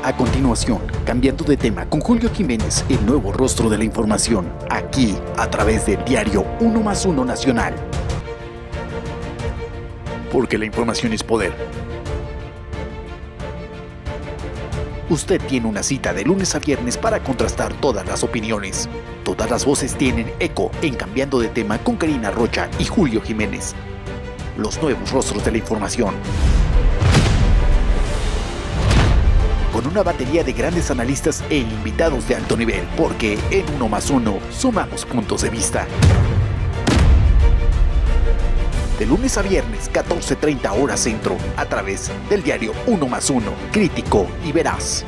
A continuación, cambiando de tema con Julio Jiménez, el nuevo rostro de la información, aquí, a través del diario 1+1 Nacional. Porque la información es poder. Usted tiene una cita de lunes a viernes para contrastar todas las opiniones. Todas las voces tienen eco en Cambiando de Tema con Karina Rocha y Julio Jiménez. Los nuevos rostros de la información. Con una batería de grandes analistas e invitados de alto nivel, porque en 1+1 sumamos puntos de vista. De lunes a viernes, 14:30 horas centro, a través del diario 1+1, crítico y veraz.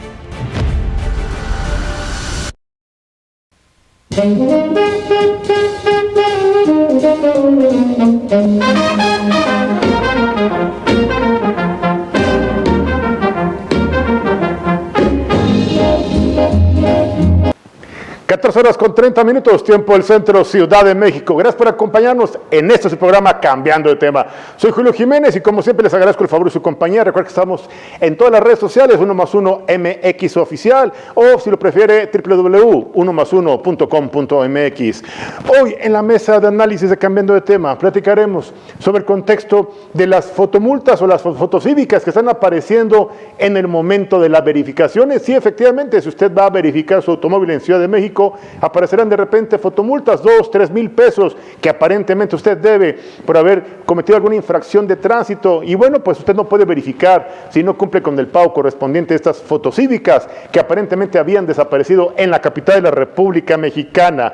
Horas con 30 minutos, tiempo del centro, Ciudad de México. Gracias por acompañarnos en este su programa Cambiando de Tema. Soy Julio Jiménez y como siempre les agradezco el favor de su compañía. Recuerden que estamos en todas las redes sociales, 1+1 MX Oficial, o si lo prefiere, www.1+1.com.mx. Hoy en la mesa de análisis de Cambiando de Tema platicaremos sobre el contexto de las fotomultas o las fotocívicas que están apareciendo en el momento de las verificaciones. Sí, efectivamente, si usted va a verificar su automóvil en Ciudad de México, aparecerán de repente fotomultas, 2-3 mil pesos que aparentemente usted debe por haber cometido alguna infracción de tránsito, y bueno, pues usted no puede verificar si no cumple con el pago correspondiente a estas fotocívicas que aparentemente habían desaparecido en la capital de la República Mexicana.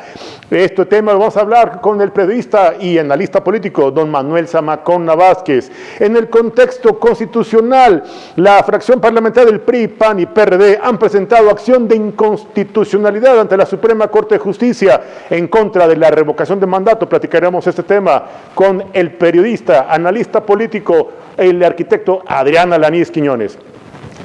Este tema lo vamos a hablar con el periodista y analista político don Manuel Zamacona Vázquez. En el contexto constitucional, la fracción parlamentaria del PRI, PAN y PRD han presentado acción de inconstitucionalidad ante la Suprema Corte de Justicia en contra de la revocación de mandato. Platicaremos este tema con el periodista, analista político, el arquitecto Adrián Alanís Quiñones.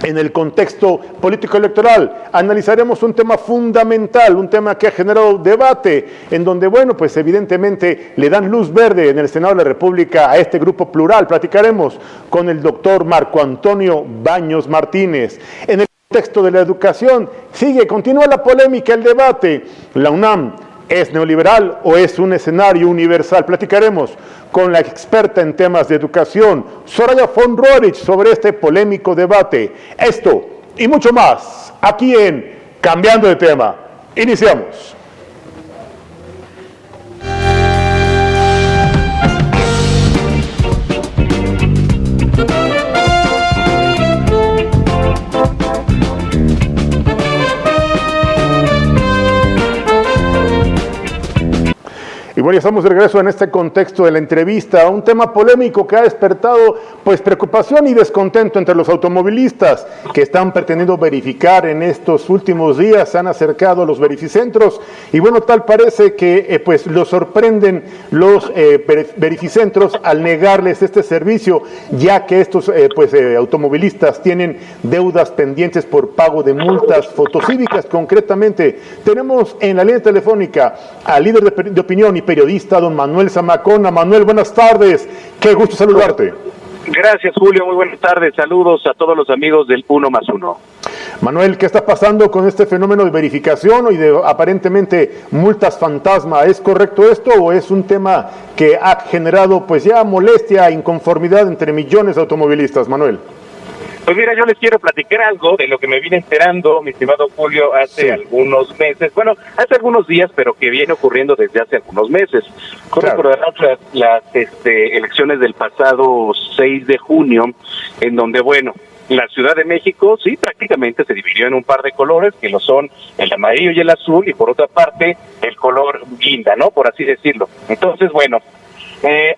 En el contexto político electoral analizaremos un tema fundamental, un tema que ha generado debate, en donde, bueno, pues evidentemente le dan luz verde en el Senado de la República a este grupo plural. Platicaremos con el doctor Marco Antonio Baños Martínez. En el contexto de la educación, continúa la polémica, el debate. ¿La UNAM es neoliberal o es un escenario universal? Platicaremos con la experta en temas de educación, Soraya von Roerich, sobre este polémico debate. Esto y mucho más, aquí en Cambiando de Tema. Iniciamos. Y bueno, estamos de regreso en este contexto de la entrevista, un tema polémico que ha despertado pues preocupación y descontento entre los automovilistas que están pretendiendo verificar en estos últimos días. Se han acercado a los verificentros y bueno, tal parece que pues los sorprenden los verificentros al negarles este servicio, ya que estos automovilistas tienen deudas pendientes por pago de multas fotocívicas. Concretamente, tenemos en la línea telefónica al líder de opinión y periodista, don Manuel Zamacona. Manuel, buenas tardes, qué gusto saludarte. Gracias, Julio, muy buenas tardes, saludos a todos los amigos del 1+1. Manuel, ¿qué está pasando con este fenómeno de verificación y de aparentemente multas fantasma? ¿Es correcto esto o es un tema que ha generado pues ya molestia e inconformidad entre millones de automovilistas, Manuel? Pues mira, yo les quiero platicar algo de lo que me vine enterando, mi estimado Julio, hace algunos meses, hace algunos días, pero que viene ocurriendo desde hace algunos meses. Recordarás las elecciones del pasado 6 de junio, en donde, la Ciudad de México, sí, prácticamente se dividió en un par de colores, que lo son el amarillo y el azul, y por otra parte, el color guinda, ¿no? Por así decirlo. Entonces,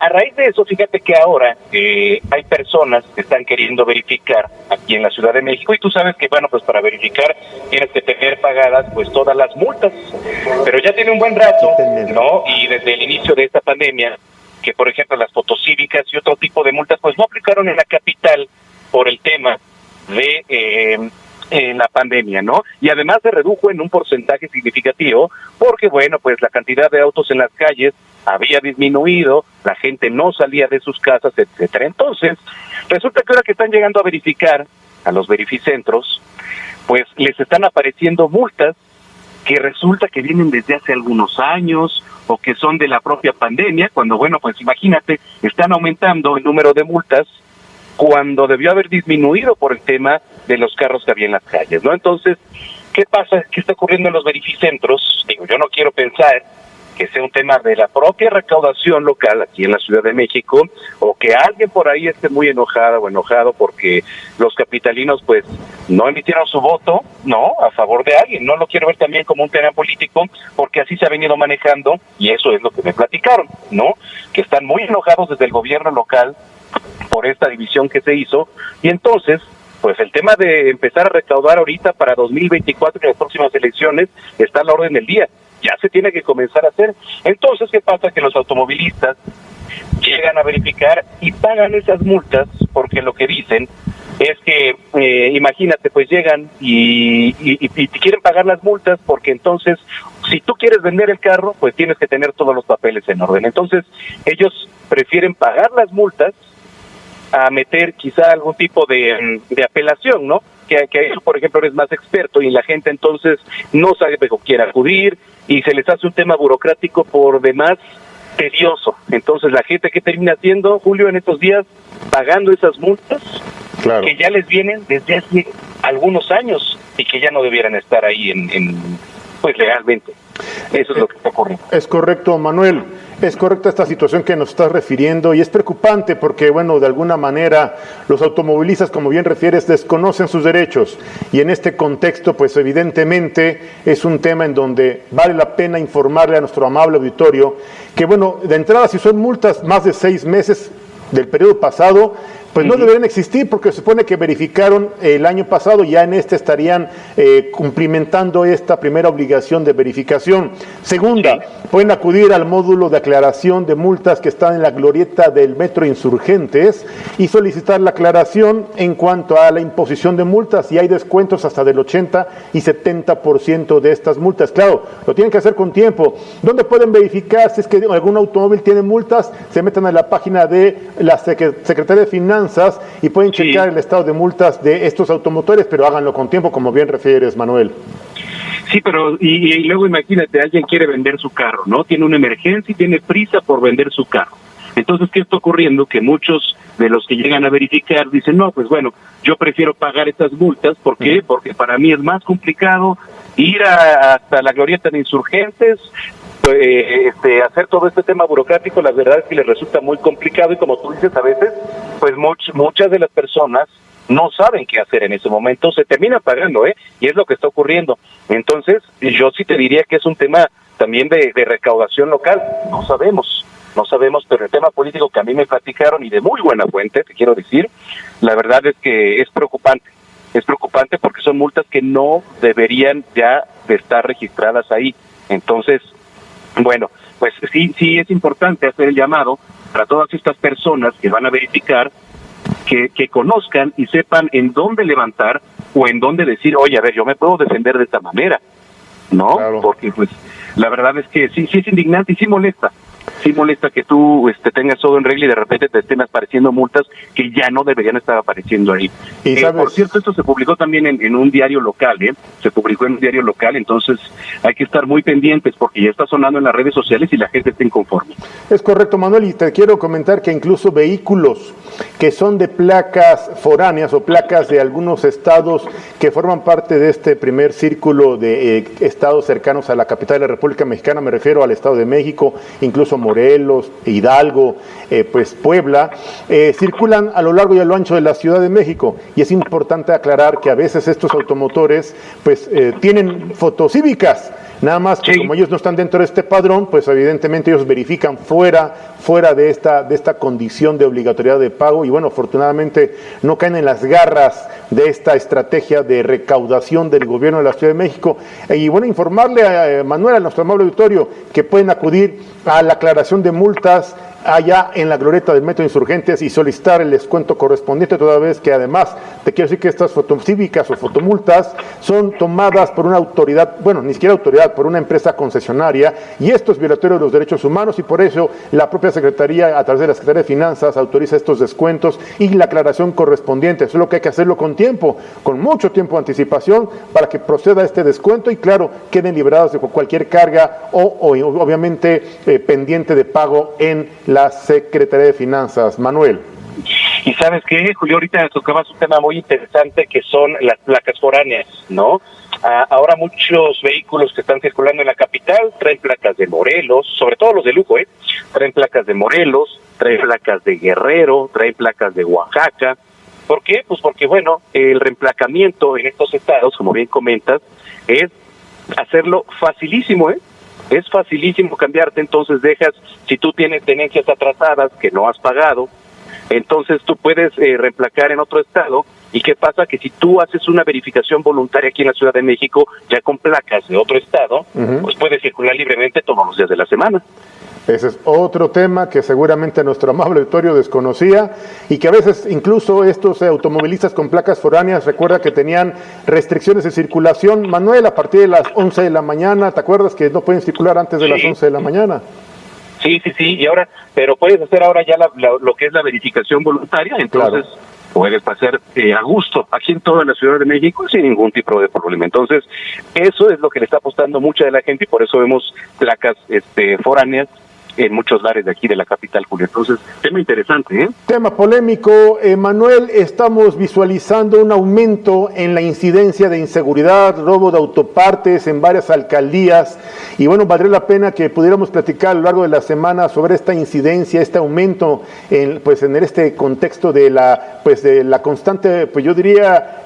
a raíz de eso, fíjate que ahora hay personas que están queriendo verificar aquí en la Ciudad de México, y tú sabes que, pues para verificar tienes que tener pagadas pues todas las multas, pero ya tiene un buen rato, ¿no? Y desde el inicio de esta pandemia, que por ejemplo las fotocívicas y otro tipo de multas pues no aplicaron en la capital por el tema de la pandemia, ¿no? Y además se redujo en un porcentaje significativo porque, pues la cantidad de autos en las calles había disminuido, la gente no salía de sus casas, etcétera. Entonces, resulta que ahora que están llegando a verificar, a los verificentros, pues les están apareciendo multas que resulta que vienen desde hace algunos años o que son de la propia pandemia, cuando, bueno, pues imagínate, están aumentando el número de multas cuando debió haber disminuido por el tema de los carros que había en las calles, ¿no? Entonces, ¿qué pasa? ¿Qué está ocurriendo en los verificentros? Digo, yo no quiero pensar que sea un tema de la propia recaudación local aquí en la Ciudad de México, o que alguien por ahí esté muy enojada o enojado porque los capitalinos pues no emitieron su voto, no, a favor de alguien. No lo quiero ver también como un tema político, porque así se ha venido manejando, y eso es lo que me platicaron, ¿no? Que están muy enojados desde el gobierno local por esta división que se hizo, y entonces pues el tema de empezar a recaudar ahorita para 2024 y las próximas elecciones está a la orden del día. Ya se tiene que comenzar a hacer. Entonces, ¿qué pasa? Que los automovilistas llegan a verificar y pagan esas multas, porque lo que dicen es que, imagínate, pues llegan y quieren pagar las multas, porque entonces, si tú quieres vender el carro, pues tienes que tener todos los papeles en orden. Entonces, ellos prefieren pagar las multas a meter quizá algún tipo de apelación, ¿no? Que eso, por ejemplo, eres más experto y la gente entonces no sabe o quiere acudir y se les hace un tema burocrático por demás tedioso. Entonces la gente, ¿qué termina haciendo, Julio, en estos días? Pagando esas multas, claro, que ya les vienen desde hace algunos años y que ya no debieran estar ahí pues legalmente. Eso es lo que está ocurriendo. Es correcto, Manuel. Es correcta esta situación que nos estás refiriendo y es preocupante porque, bueno, de alguna manera los automovilistas, como bien refieres, desconocen sus derechos y en este contexto, pues evidentemente es un tema en donde vale la pena informarle a nuestro amable auditorio que, bueno, de entrada, si son multas más de 6 meses del periodo pasado, pues no deberían existir, porque se supone que verificaron el año pasado, ya en este estarían cumplimentando esta primera obligación de verificación. Segunda, pueden acudir al módulo de aclaración de multas que está en la glorieta del Metro Insurgentes y solicitar la aclaración en cuanto a la imposición de multas, y hay descuentos hasta del 80 y 70% de estas multas. Claro, lo tienen que hacer con tiempo. ¿Dónde pueden verificar si es que algún automóvil tiene multas? Se meten a la página de la Secretaría de Finanzas y pueden checar el estado de multas de estos automotores, pero háganlo con tiempo, como bien refieres, Manuel. Sí, pero y luego imagínate, alguien quiere vender su carro, ¿no? Tiene una emergencia y tiene prisa por vender su carro. Entonces, ¿qué está ocurriendo? Que muchos de los que llegan a verificar dicen, no, pues bueno, yo prefiero pagar estas multas. ¿Por qué? Porque para mí es más complicado ir hasta la glorieta de Insurgentes, hacer todo este tema burocrático. La verdad es que les resulta muy complicado y, como tú dices, a veces pues muchas de las personas no saben qué hacer en ese momento, se termina pagando, y es lo que está ocurriendo. Entonces yo sí te diría que es un tema también de recaudación local. No sabemos, pero el tema político que a mí me platicaron, y de muy buena fuente, te quiero decir, la verdad es que es preocupante porque son multas que no deberían ya de estar registradas ahí. Entonces, bueno, pues sí es importante hacer el llamado para todas estas personas que van a verificar, que conozcan y sepan en dónde levantar o en dónde decir, oye, a ver, yo me puedo defender de esta manera, ¿no? Claro. Porque pues la verdad es que sí es indignante y sí molesta que tú tengas todo en regla y de repente te estén apareciendo multas que ya no deberían estar apareciendo ahí. Por cierto, esto se publicó también en un diario local, entonces hay que estar muy pendientes porque ya está sonando en las redes sociales y la gente está inconforme. Es correcto, Manuel, y te quiero comentar que incluso vehículos que son de placas foráneas o placas de algunos estados que forman parte de este primer círculo de estados cercanos a la capital de la República Mexicana, me refiero al Estado de México, incluso Morelos, Hidalgo, pues Puebla, circulan a lo largo y a lo ancho de la Ciudad de México, y es importante aclarar que a veces estos automotores pues tienen fotocívicas, nada más que como ellos no están dentro de este padrón, pues evidentemente ellos verifican fuera de esta condición de obligatoriedad de pago, y bueno, afortunadamente no caen en las garras de esta estrategia de recaudación del gobierno de la Ciudad de México. Y bueno, informarle a Manuel, a nuestro amable auditorio, que pueden acudir a la aclaración de multas allá en la glorieta del Metro Insurgentes y solicitar el descuento correspondiente, toda vez que además te quiero decir que estas fotocívicas o fotomultas son tomadas por una autoridad, bueno, ni siquiera autoridad, por una empresa concesionaria, y esto es violatorio de los derechos humanos, y por eso la propia Secretaría, a través de la Secretaría de Finanzas, autoriza estos descuentos y la aclaración correspondiente. Solo que hay que hacerlo con tiempo, con mucho tiempo de anticipación, para que proceda este descuento y, claro, queden liberados de cualquier carga o obviamente pendiente de pago en la Secretaría de Finanzas. Manuel. Y ¿sabes qué, Julio? Ahorita tocabas un tema muy interesante que son las placas foráneas, ¿no? Ahora muchos vehículos que están circulando en la capital traen placas de Morelos, sobre todo los de lujo, traen placas de Morelos, traen placas de Guerrero, traen placas de Oaxaca. ¿Por qué? Pues porque, bueno, el reemplacamiento en estos estados, como bien comentas, es hacerlo facilísimo, Es facilísimo cambiarte, entonces dejas, si tú tienes tenencias atrasadas que no has pagado, entonces tú puedes reemplacar en otro estado. ¿Y qué pasa? Que si tú haces una verificación voluntaria aquí en la Ciudad de México, ya con placas de otro estado, pues puedes circular libremente todos los días de la semana. Ese es otro tema que seguramente nuestro amable auditorio desconocía y que a veces incluso estos automovilistas con placas foráneas, recuerda que tenían restricciones de circulación, Manuel, a partir de las 11 de la mañana, ¿te acuerdas que no pueden circular antes de las 11 de la mañana? Sí, y ahora, pero puedes hacer ahora ya lo que es la verificación voluntaria, entonces puedes pasar a gusto aquí en toda la Ciudad de México sin ningún tipo de problema. Entonces, eso es lo que le está apostando mucha de la gente y por eso vemos placas foráneas en muchos lares de aquí de la capital, Julio. Entonces, tema interesante, Tema polémico, Manuel, estamos visualizando un aumento en la incidencia de inseguridad, robo de autopartes en varias alcaldías, y bueno, valdría la pena que pudiéramos platicar a lo largo de la semana sobre esta incidencia, este aumento, en este contexto de la constante, pues yo diría,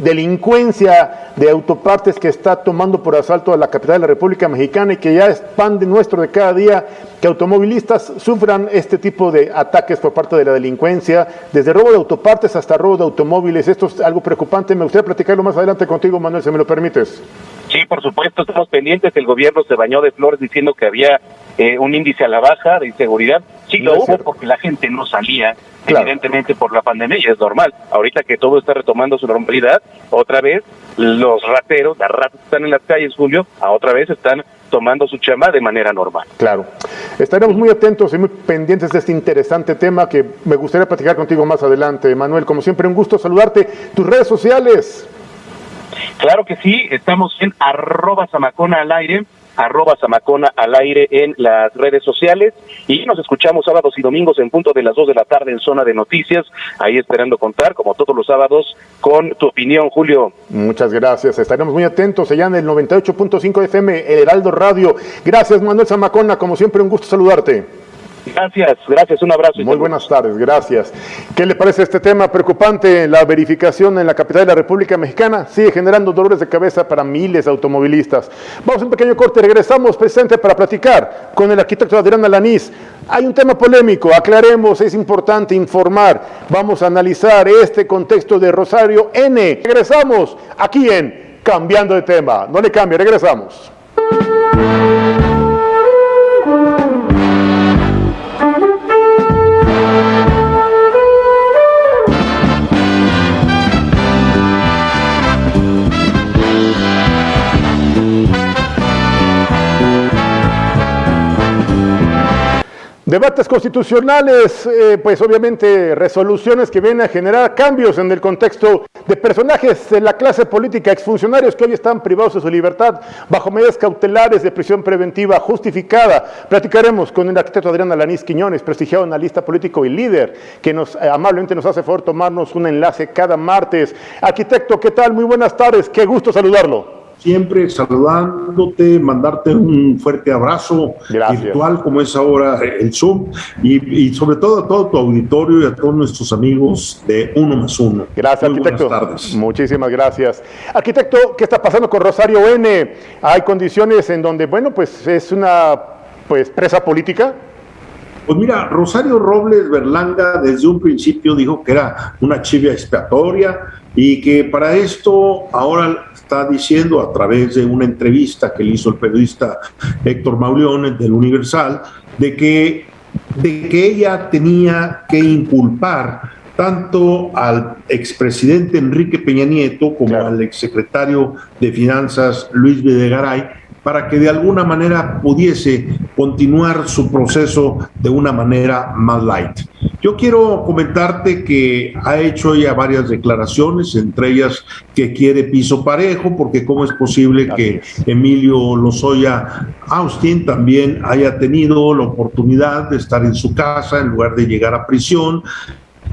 delincuencia de autopartes que está tomando por asalto a la capital de la República Mexicana y que ya es pan de nuestro de cada día que automovilistas sufran este tipo de ataques por parte de la delincuencia, desde robo de autopartes hasta robo de automóviles. Esto es algo preocupante. Me gustaría platicarlo más adelante contigo, Manuel, si me lo permites. Sí, por supuesto, estamos pendientes. El gobierno se bañó de flores diciendo que había un índice a la baja de inseguridad. Sí lo hubo porque la gente no salía, evidentemente por la pandemia, y es normal. Ahorita que todo está retomando su normalidad, otra vez los rateros, las ratas que están en las calles, Julio, otra vez están tomando su chamba de manera normal. Claro. Estaremos muy atentos y muy pendientes de este interesante tema que me gustaría platicar contigo más adelante. Manuel, como siempre, un gusto saludarte. Tus redes sociales. Claro que sí, estamos en @Zamacona al aire, @Zamacona al aire en las redes sociales, y nos escuchamos sábados y domingos en punto de las 2 de la tarde en Zona de Noticias, ahí esperando contar, como todos los sábados, con tu opinión, Julio. Muchas gracias, estaremos muy atentos allá en el 98.5 FM, el Heraldo Radio. Gracias, Manuel Zamacona, como siempre, un gusto saludarte. Gracias, un abrazo. Muy buenas tardes, gracias. ¿Qué le parece este tema preocupante? La verificación en la capital de la República Mexicana sigue generando dolores de cabeza para miles de automovilistas. Vamos a un pequeño corte, regresamos presente para platicar con el arquitecto Adrián Alanís. Hay un tema polémico, aclaremos, es importante informar. Vamos a analizar este contexto de Rosario N. Regresamos aquí en Cambiando de Tema. No le cambie, regresamos. Debates constitucionales, pues obviamente resoluciones que vienen a generar cambios en el contexto de personajes de la clase política, exfuncionarios que hoy están privados de su libertad bajo medidas cautelares de prisión preventiva justificada. Platicaremos con el arquitecto Adrián Alanís Quiñones, prestigiado analista político y líder, que amablemente nos hace favor tomarnos un enlace cada martes. Arquitecto, ¿qué tal? Muy buenas tardes, qué gusto saludarlo. Siempre saludándote, mandarte un fuerte abrazo virtual como es ahora el Zoom y sobre todo a todo tu auditorio y a todos nuestros amigos de Uno Más Uno. Gracias, muy arquitecto. Buenas tardes. Muchísimas gracias. Arquitecto, ¿qué está pasando con Rosario N? Hay condiciones en donde, bueno, pues es una presa política. Pues mira, Rosario Robles Berlanga desde un principio dijo que era una chiva expiatoria y que para esto ahora está diciendo a través de una entrevista que le hizo el periodista Héctor Mauleón del Universal, de que de que ella tenía que inculpar tanto al expresidente Enrique Peña Nieto como al exsecretario de Finanzas Luis Videgaray, para que de alguna manera pudiese continuar su proceso de una manera más light. Yo quiero comentarte que ha hecho ella varias declaraciones, entre ellas que quiere piso parejo, porque cómo es posible que Emilio Lozoya Austin también haya tenido la oportunidad de estar en su casa en lugar de llegar a prisión.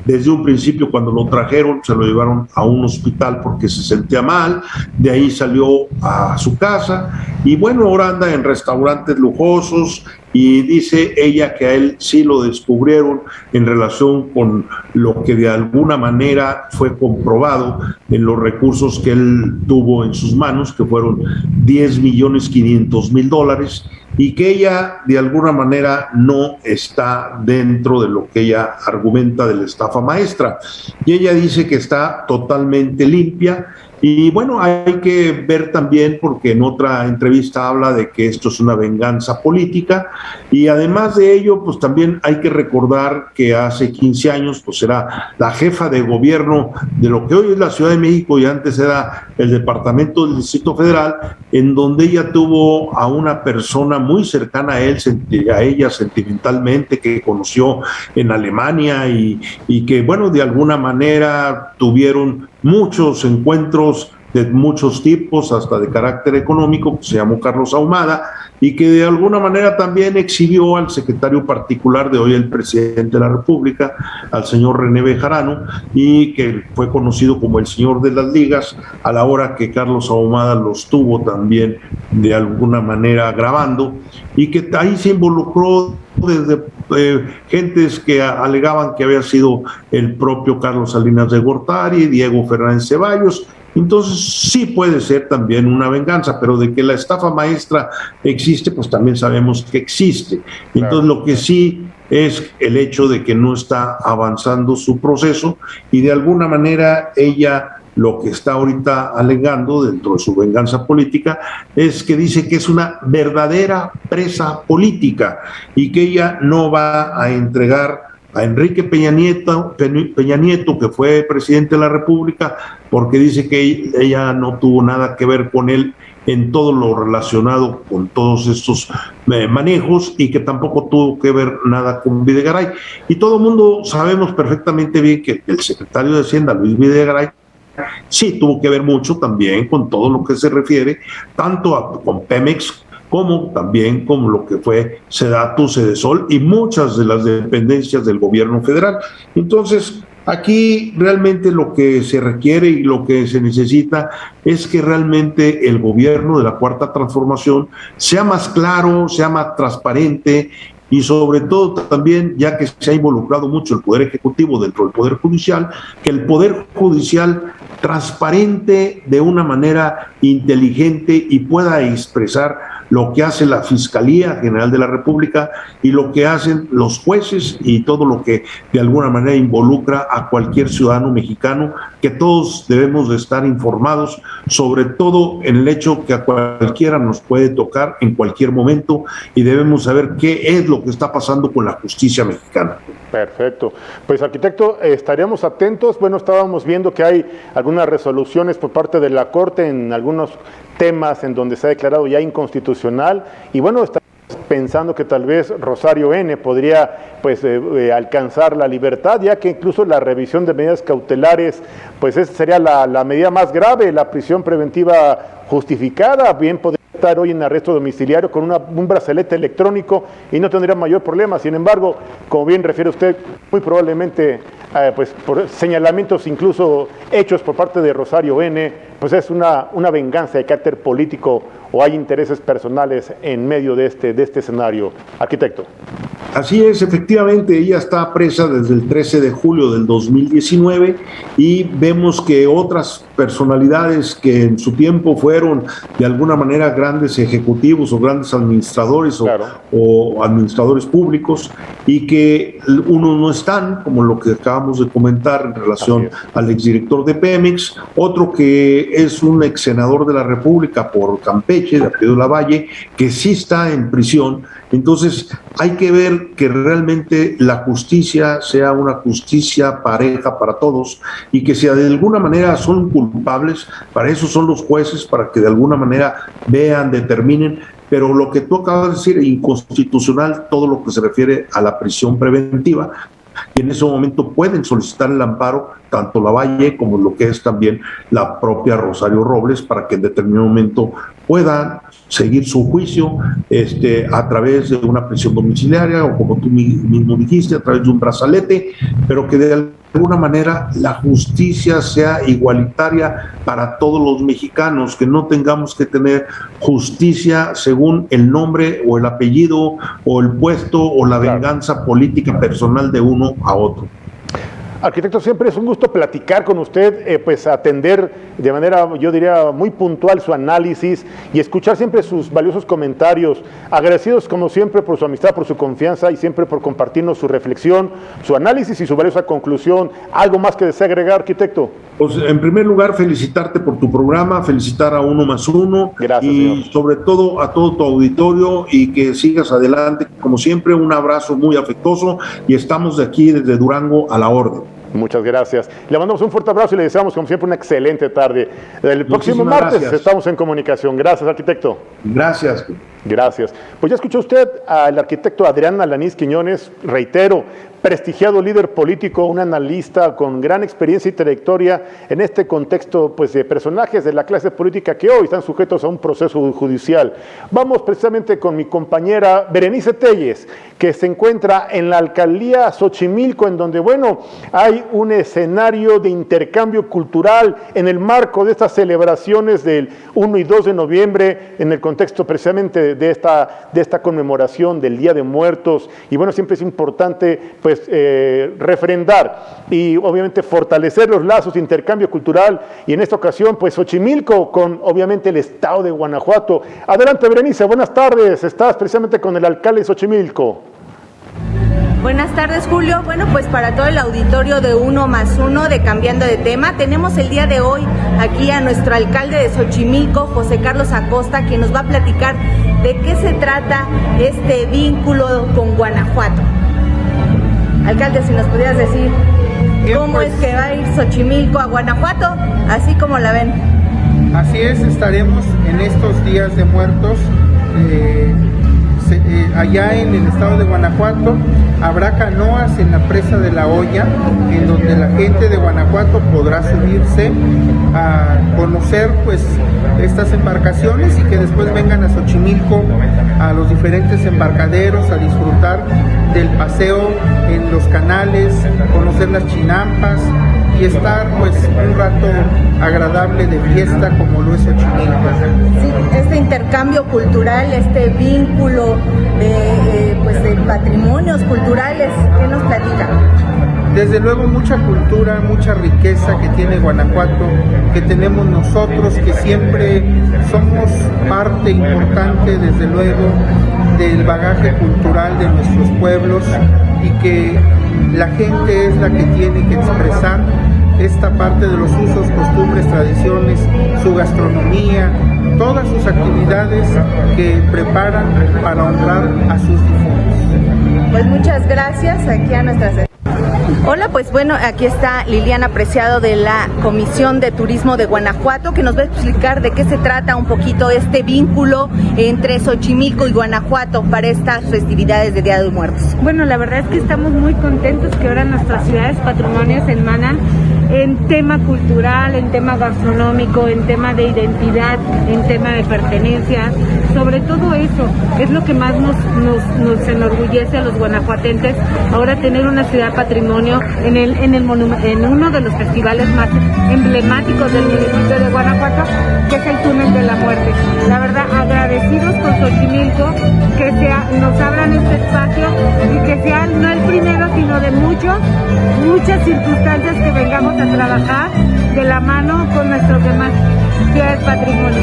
Desde un principio, cuando lo trajeron, se lo llevaron a un hospital porque se sentía mal, de ahí salió a su casa y bueno, ahora anda en restaurantes lujosos y dice ella que a él sí lo descubrieron en relación con lo que de alguna manera fue comprobado en los recursos que él tuvo en sus manos, que fueron $10,500,000, y que ella de alguna manera no está dentro de lo que ella argumenta de la estafa maestra. Y ella dice que está totalmente limpia. Y bueno, hay que ver también, porque en otra entrevista habla de que esto es una venganza política, y además de ello, pues también hay que recordar que hace 15 años, pues era la jefa de gobierno de lo que hoy es la Ciudad de México y antes era el departamento del Distrito Federal, en donde ella tuvo a una persona muy cercana a ella sentimentalmente, que conoció en Alemania y que, bueno, de alguna manera tuvieron muchos encuentros de muchos tipos, hasta de carácter económico, que se llamó Carlos Ahumada, y que de alguna manera también exhibió al secretario particular de hoy el presidente de la República, al señor René Bejarano, y que fue conocido como el señor de las ligas, a la hora que Carlos Ahumada lo estuvo también de alguna manera grabando, y que ahí se involucró desde gentes que alegaban que había sido el propio Carlos Salinas de Gortari, Diego Fernández Ceballos. Entonces sí puede ser también una venganza, pero de que la estafa maestra existe, pues también sabemos que existe. Entonces lo que sí es el hecho de que no está avanzando su proceso, y de alguna manera ella lo que está ahorita alegando dentro de su venganza política es que dice que es una verdadera presa política y que ella no va a entregar a Enrique Peña Nieto, que fue presidente de la República, porque dice que ella no tuvo nada que ver con él en todo lo relacionado con todos estos manejos, y que tampoco tuvo que ver nada con Videgaray. Y todo el mundo sabemos perfectamente bien que el secretario de Hacienda, Luis Videgaray, sí tuvo que ver mucho también con todo lo que se refiere tanto con Pemex como también con lo que fue Sedatu, Sedesol y muchas de las dependencias del gobierno federal. Entonces, aquí realmente lo que se requiere y lo que se necesita es que realmente el gobierno de la Cuarta Transformación sea más claro, sea más transparente, y sobre todo también, ya que se ha involucrado mucho el Poder Ejecutivo dentro del Poder Judicial, que el Poder Judicial transparente de una manera inteligente y pueda expresar lo que hace la Fiscalía General de la República y lo que hacen los jueces y todo lo que de alguna manera involucra a cualquier ciudadano mexicano, que todos debemos de estar informados, sobre todo en el hecho que a cualquiera nos puede tocar en cualquier momento, y debemos saber qué es lo que está pasando con la justicia mexicana. Perfecto. Pues, arquitecto, estaríamos atentos. Bueno, estábamos viendo que hay algunas resoluciones por parte de la Corte en algunos temas en donde se ha declarado ya inconstitucional, y bueno, estamos pensando que tal vez Rosario N. podría alcanzar la libertad, ya que incluso la revisión de medidas cautelares, pues esa sería la medida más grave, la prisión preventiva justificada. Bien podría estar hoy en arresto domiciliario con un brazalete electrónico y no tendría mayor problema. Sin embargo, como bien refiere usted, muy probablemente por señalamientos incluso hechos por parte de Rosario N., pues es una venganza de carácter político, o hay intereses personales en medio de este escenario. Arquitecto. Así es, efectivamente, ella está presa desde el 13 de julio del 2019 y vemos que otras personalidades que en su tiempo fueron de alguna manera grandes ejecutivos o grandes administradores o administradores públicos, y que unos no están, como lo que acabamos de comentar en relación al exdirector de Pemex, otro que es un ex senador de la República por Campeche, de apellido Lavalle, que sí está en prisión. Entonces hay que ver que realmente la justicia sea una justicia pareja para todos, y que si de alguna manera son culpables, para eso son los jueces, para que de alguna manera vean, determinen. Pero lo que tú acabas de decir, inconstitucional todo lo que se refiere a la prisión preventiva, y en ese momento pueden solicitar el amparo tanto Lavalle como lo que es también la propia Rosario Robles, para que en determinado momento puedan seguir su juicio a través de una prisión domiciliaria, o como tú mismo dijiste, a través de un brazalete, pero que de alguna manera la justicia sea igualitaria para todos los mexicanos, que no tengamos que tener justicia según el nombre o el apellido o el puesto o la venganza política personal de uno a otro. Arquitecto, siempre es un gusto platicar con usted, pues atender de manera, yo diría, muy puntual su análisis y escuchar siempre sus valiosos comentarios. Agradecidos como siempre por su amistad, por su confianza y siempre por compartirnos su reflexión, su análisis y su valiosa conclusión. ¿Algo más que desea agregar, arquitecto? Pues en primer lugar, felicitarte por tu programa, felicitar a Uno Más Uno. Gracias, y señor. Sobre todo a todo tu auditorio, y que sigas adelante. Como siempre, un abrazo muy afectuoso, y estamos de aquí desde Durango a la orden. Muchas gracias. Le mandamos un fuerte abrazo y le deseamos, como siempre, una excelente tarde. El próximo martes estamos en comunicación. Gracias, arquitecto. Gracias. Gracias. Pues ya escuchó usted al arquitecto Adrián Alanís Quiñones, reitero, prestigiado líder político, un analista con gran experiencia y trayectoria en este contexto, pues, de personajes de la clase política que hoy están sujetos a un proceso judicial. Vamos precisamente con mi compañera Berenice Telles, que se encuentra en la alcaldía Xochimilco, en donde, bueno, hay un escenario de intercambio cultural en el marco de estas celebraciones del 1 y 2 de noviembre, en el contexto precisamente de esta conmemoración del Día de Muertos. Y bueno, siempre es importante, pues, refrendar y obviamente fortalecer los lazos de intercambio cultural, y en esta ocasión, pues, Xochimilco con obviamente el estado de Guanajuato. Adelante, Berenice, buenas tardes. Estás precisamente con el alcalde de Xochimilco. Buenas tardes, Julio. Bueno, pues para todo el auditorio de Uno Más Uno de Cambiando de Tema, tenemos el día de hoy aquí a nuestro alcalde de Xochimilco, José Carlos Acosta, quien nos va a platicar de qué se trata este vínculo con Guanajuato. Alcalde, si nos pudieras decir cómo es que va a ir Xochimilco a Guanajuato, así como la ven. Así es, estaremos en estos días de muertos allá en el estado de Guanajuato. Habrá canoas en la presa de La Hoya, en donde la gente de Guanajuato podrá subirse a conocer, pues, estas embarcaciones, y que después vengan a Xochimilco, a los diferentes embarcaderos, a disfrutar del paseo en los canales, conocer las chinampas y estar, pues, un rato agradable de fiesta como lo es Xochimilco. Sí, este intercambio cultural, este vínculo de, pues, de patrimonios culturales, ¿qué nos platica? Desde luego mucha cultura, mucha riqueza que tiene Guanajuato, que tenemos nosotros, que siempre somos parte importante, desde luego, del bagaje cultural de nuestros pueblos, y que la gente es la que tiene que expresar esta parte de los usos, costumbres, tradiciones, su gastronomía, todas sus actividades que preparan para honrar a sus difuntos. Pues muchas gracias aquí a nuestras... Hola, pues bueno, aquí está Liliana Preciado de la Comisión de Turismo de Guanajuato, que nos va a explicar de qué se trata un poquito este vínculo entre Xochimilco y Guanajuato para estas festividades de Día de Muertos. Bueno, la verdad es que estamos muy contentos que ahora nuestras ciudades patrimonios se hermanan en tema cultural, en tema gastronómico, en tema de identidad, en tema de pertenencia. Sobre todo eso es lo que más nos enorgullece a los guanajuatenses, ahora tener una ciudad patrimonio en uno de los festivales más emblemáticos del municipio de Guanajuato, que es el Túnel de la Muerte. La verdad, agradecidos con Xochimilco que nos abran este espacio y que sea no el primero, sino de muchas circunstancias que vengamos a trabajar de la mano con nuestros demás ciudades patrimonio.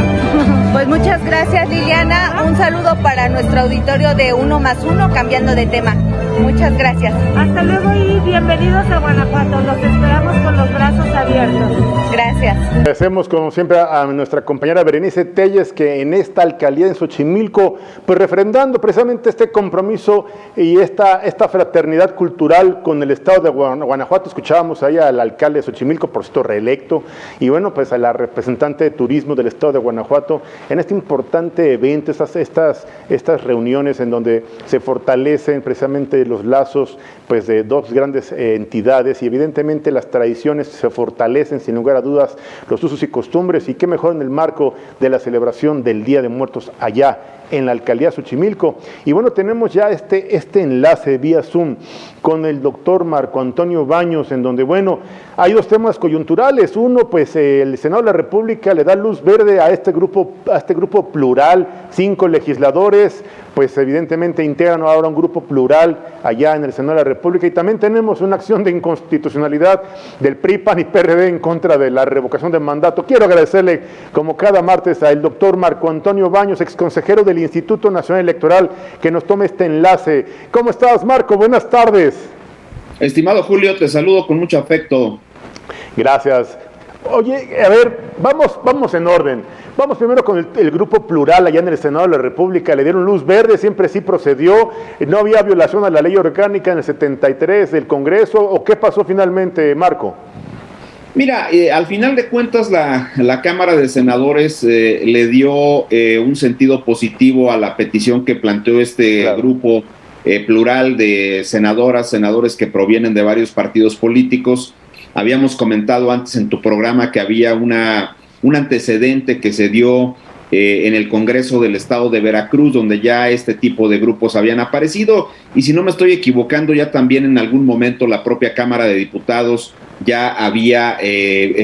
Pues muchas gracias, Liliana. Un saludo para nuestro auditorio de 1+1, cambiando de tema. Muchas gracias. Hasta luego y bienvenidos a Guanajuato. Los esperamos con los brazos abiertos. Gracias. Agradecemos como siempre a nuestra compañera Berenice Telles, que en esta alcaldía en Xochimilco, pues refrendando precisamente este compromiso y esta fraternidad cultural con el estado de Guanajuato. Escuchábamos ahí al alcalde de Xochimilco, por cierto reelecto, y bueno, pues a la representante de turismo del estado de Guanajuato en este importante evento, estas reuniones en donde se fortalecen precisamente los lazos pues de dos grandes entidades, y evidentemente las tradiciones se fortalecen sin lugar a dudas, los usos y costumbres, y qué mejor en el marco de la celebración del Día de Muertos allá en la alcaldía de Xochimilco. Y bueno, tenemos ya este enlace vía Zoom con el doctor Marco Antonio Baños, en donde, bueno, hay dos temas coyunturales. Uno, pues el Senado de la República le da luz verde a este grupo plural, 5 legisladores, pues evidentemente integran ahora un grupo plural allá en el Senado de la República, y también tenemos una acción de inconstitucionalidad del PRI, PAN y PRD en contra de la revocación del mandato. Quiero agradecerle, como cada martes, al doctor Marco Antonio Baños, exconsejero del Instituto Nacional Electoral, que nos tome este enlace. ¿Cómo estás, Marco? Buenas tardes. Estimado Julio, te saludo con mucho afecto. Gracias. Oye, a ver, vamos en orden. Vamos primero con el grupo plural allá en el Senado de la República. Le dieron luz verde, siempre sí procedió. No había violación a la ley orgánica en el 73 del Congreso. ¿O qué pasó finalmente, Marco? Mira, al final de cuentas la Cámara de Senadores le dio un sentido positivo a la petición que planteó este grupo plural de senadores que provienen de varios partidos políticos. Habíamos comentado antes en tu programa que había un antecedente que se dio en el Congreso del Estado de Veracruz, donde ya este tipo de grupos habían aparecido, y si no me estoy equivocando, ya también en algún momento la propia Cámara de Diputados ya había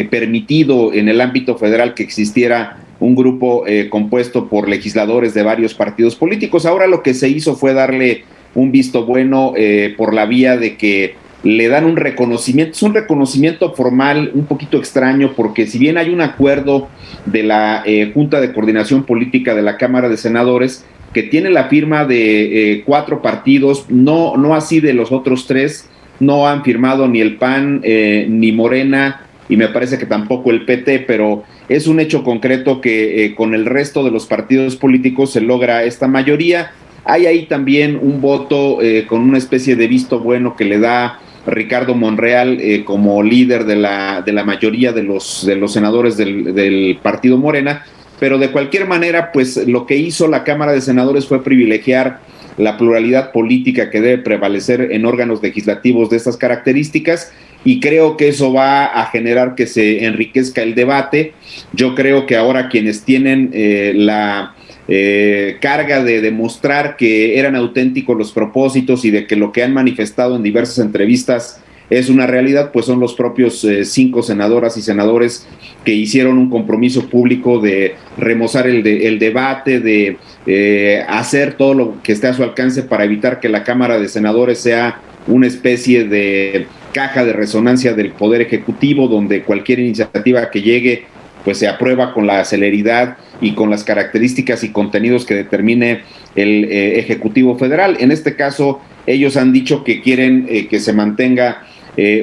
permitido en el ámbito federal que existiera un grupo compuesto por legisladores de varios partidos políticos. Ahora lo que se hizo fue darle un visto bueno por la vía de que le dan un reconocimiento. Es un reconocimiento formal un poquito extraño, porque si bien hay un acuerdo de la Junta de Coordinación Política de la Cámara de Senadores que tiene la firma de 4 partidos, no así de los otros 3, no han firmado ni el PAN, ni Morena, y me parece que tampoco el PT, pero es un hecho concreto que con el resto de los partidos políticos se logra esta mayoría. Hay ahí también un voto con una especie de visto bueno que le da Ricardo Monreal como líder de la mayoría de los senadores del partido Morena, pero de cualquier manera, pues lo que hizo la Cámara de Senadores fue privilegiar la pluralidad política que debe prevalecer en órganos legislativos de estas características, y creo que eso va a generar que se enriquezca el debate. Yo creo que ahora quienes tienen la carga de demostrar que eran auténticos los propósitos y de que lo que han manifestado en diversas entrevistas es una realidad, pues son los propios 5 senadoras y senadores que hicieron un compromiso público de remozar el debate, de hacer todo lo que esté a su alcance para evitar que la Cámara de Senadores sea una especie de caja de resonancia del Poder Ejecutivo, donde cualquier iniciativa que llegue pues se aprueba con la celeridad y con las características y contenidos que determine el Ejecutivo Federal. En este caso, ellos han dicho que quieren que se mantenga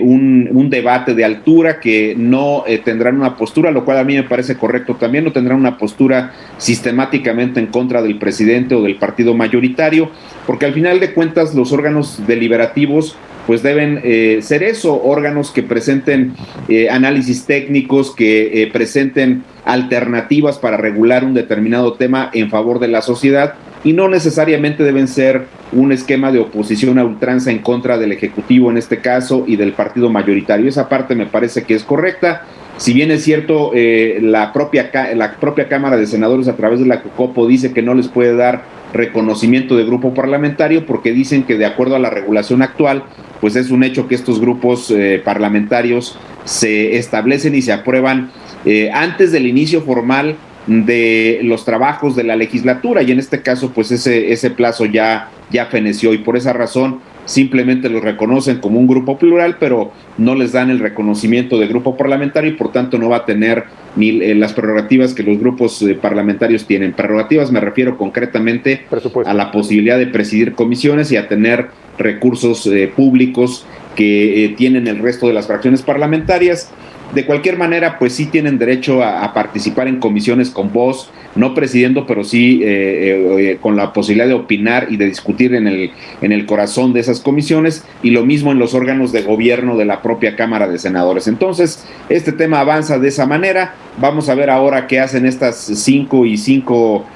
un debate de altura, que no tendrán una postura, lo cual a mí me parece correcto también, no tendrán una postura sistemáticamente en contra del presidente o del partido mayoritario, porque al final de cuentas los órganos deliberativos pues deben ser eso, órganos que presenten análisis técnicos, que presenten alternativas para regular un determinado tema en favor de la sociedad, y no necesariamente deben ser un esquema de oposición a ultranza en contra del Ejecutivo en este caso y del partido mayoritario. Esa parte me parece que es correcta. Si bien es cierto, la propia Cámara de Senadores a través de la COCOPO dice que no les puede dar reconocimiento de grupo parlamentario, porque dicen que de acuerdo a la regulación actual, pues es un hecho que estos grupos parlamentarios se establecen y se aprueban antes del inicio formal de los trabajos de la legislatura, y en este caso pues ese plazo ya feneció, y por esa razón simplemente los reconocen como un grupo plural, pero no les dan el reconocimiento de grupo parlamentario, y por tanto no va a tener ni las prerrogativas que los grupos parlamentarios tienen. Prerrogativas me refiero concretamente a la posibilidad de presidir comisiones y a tener recursos públicos que tienen el resto de las fracciones parlamentarias. De cualquier manera, pues sí tienen derecho a participar en comisiones con voz, no presidiendo, pero sí con la posibilidad de opinar y de discutir en el corazón de esas comisiones, y lo mismo en los órganos de gobierno de la propia Cámara de Senadores. Entonces, este tema avanza de esa manera. Vamos a ver ahora qué hacen estas 5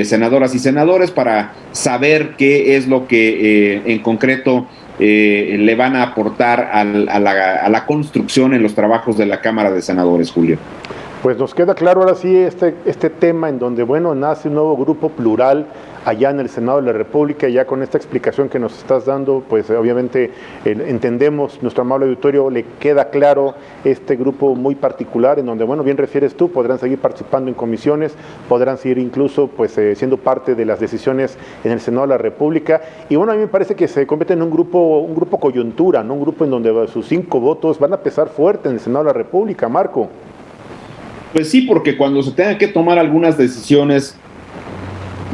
senadoras y senadores para saber qué es lo que en concreto le van a aportar a la construcción en los trabajos de la Cámara de Senadores, Julio. Pues nos queda claro ahora sí este tema en donde, bueno, nace un nuevo grupo plural allá en el Senado de la República, y ya con esta explicación que nos estás dando, pues obviamente entendemos, nuestro amable auditorio le queda claro este grupo muy particular, en donde, bueno, bien refieres tú, podrán seguir participando en comisiones, podrán seguir incluso pues siendo parte de las decisiones en el Senado de la República, y bueno, a mí me parece que se convierte en un grupo coyuntura, ¿no? Un grupo en donde sus 5 votos van a pesar fuerte en el Senado de la República, Marco. Pues sí, porque cuando se tengan que tomar algunas decisiones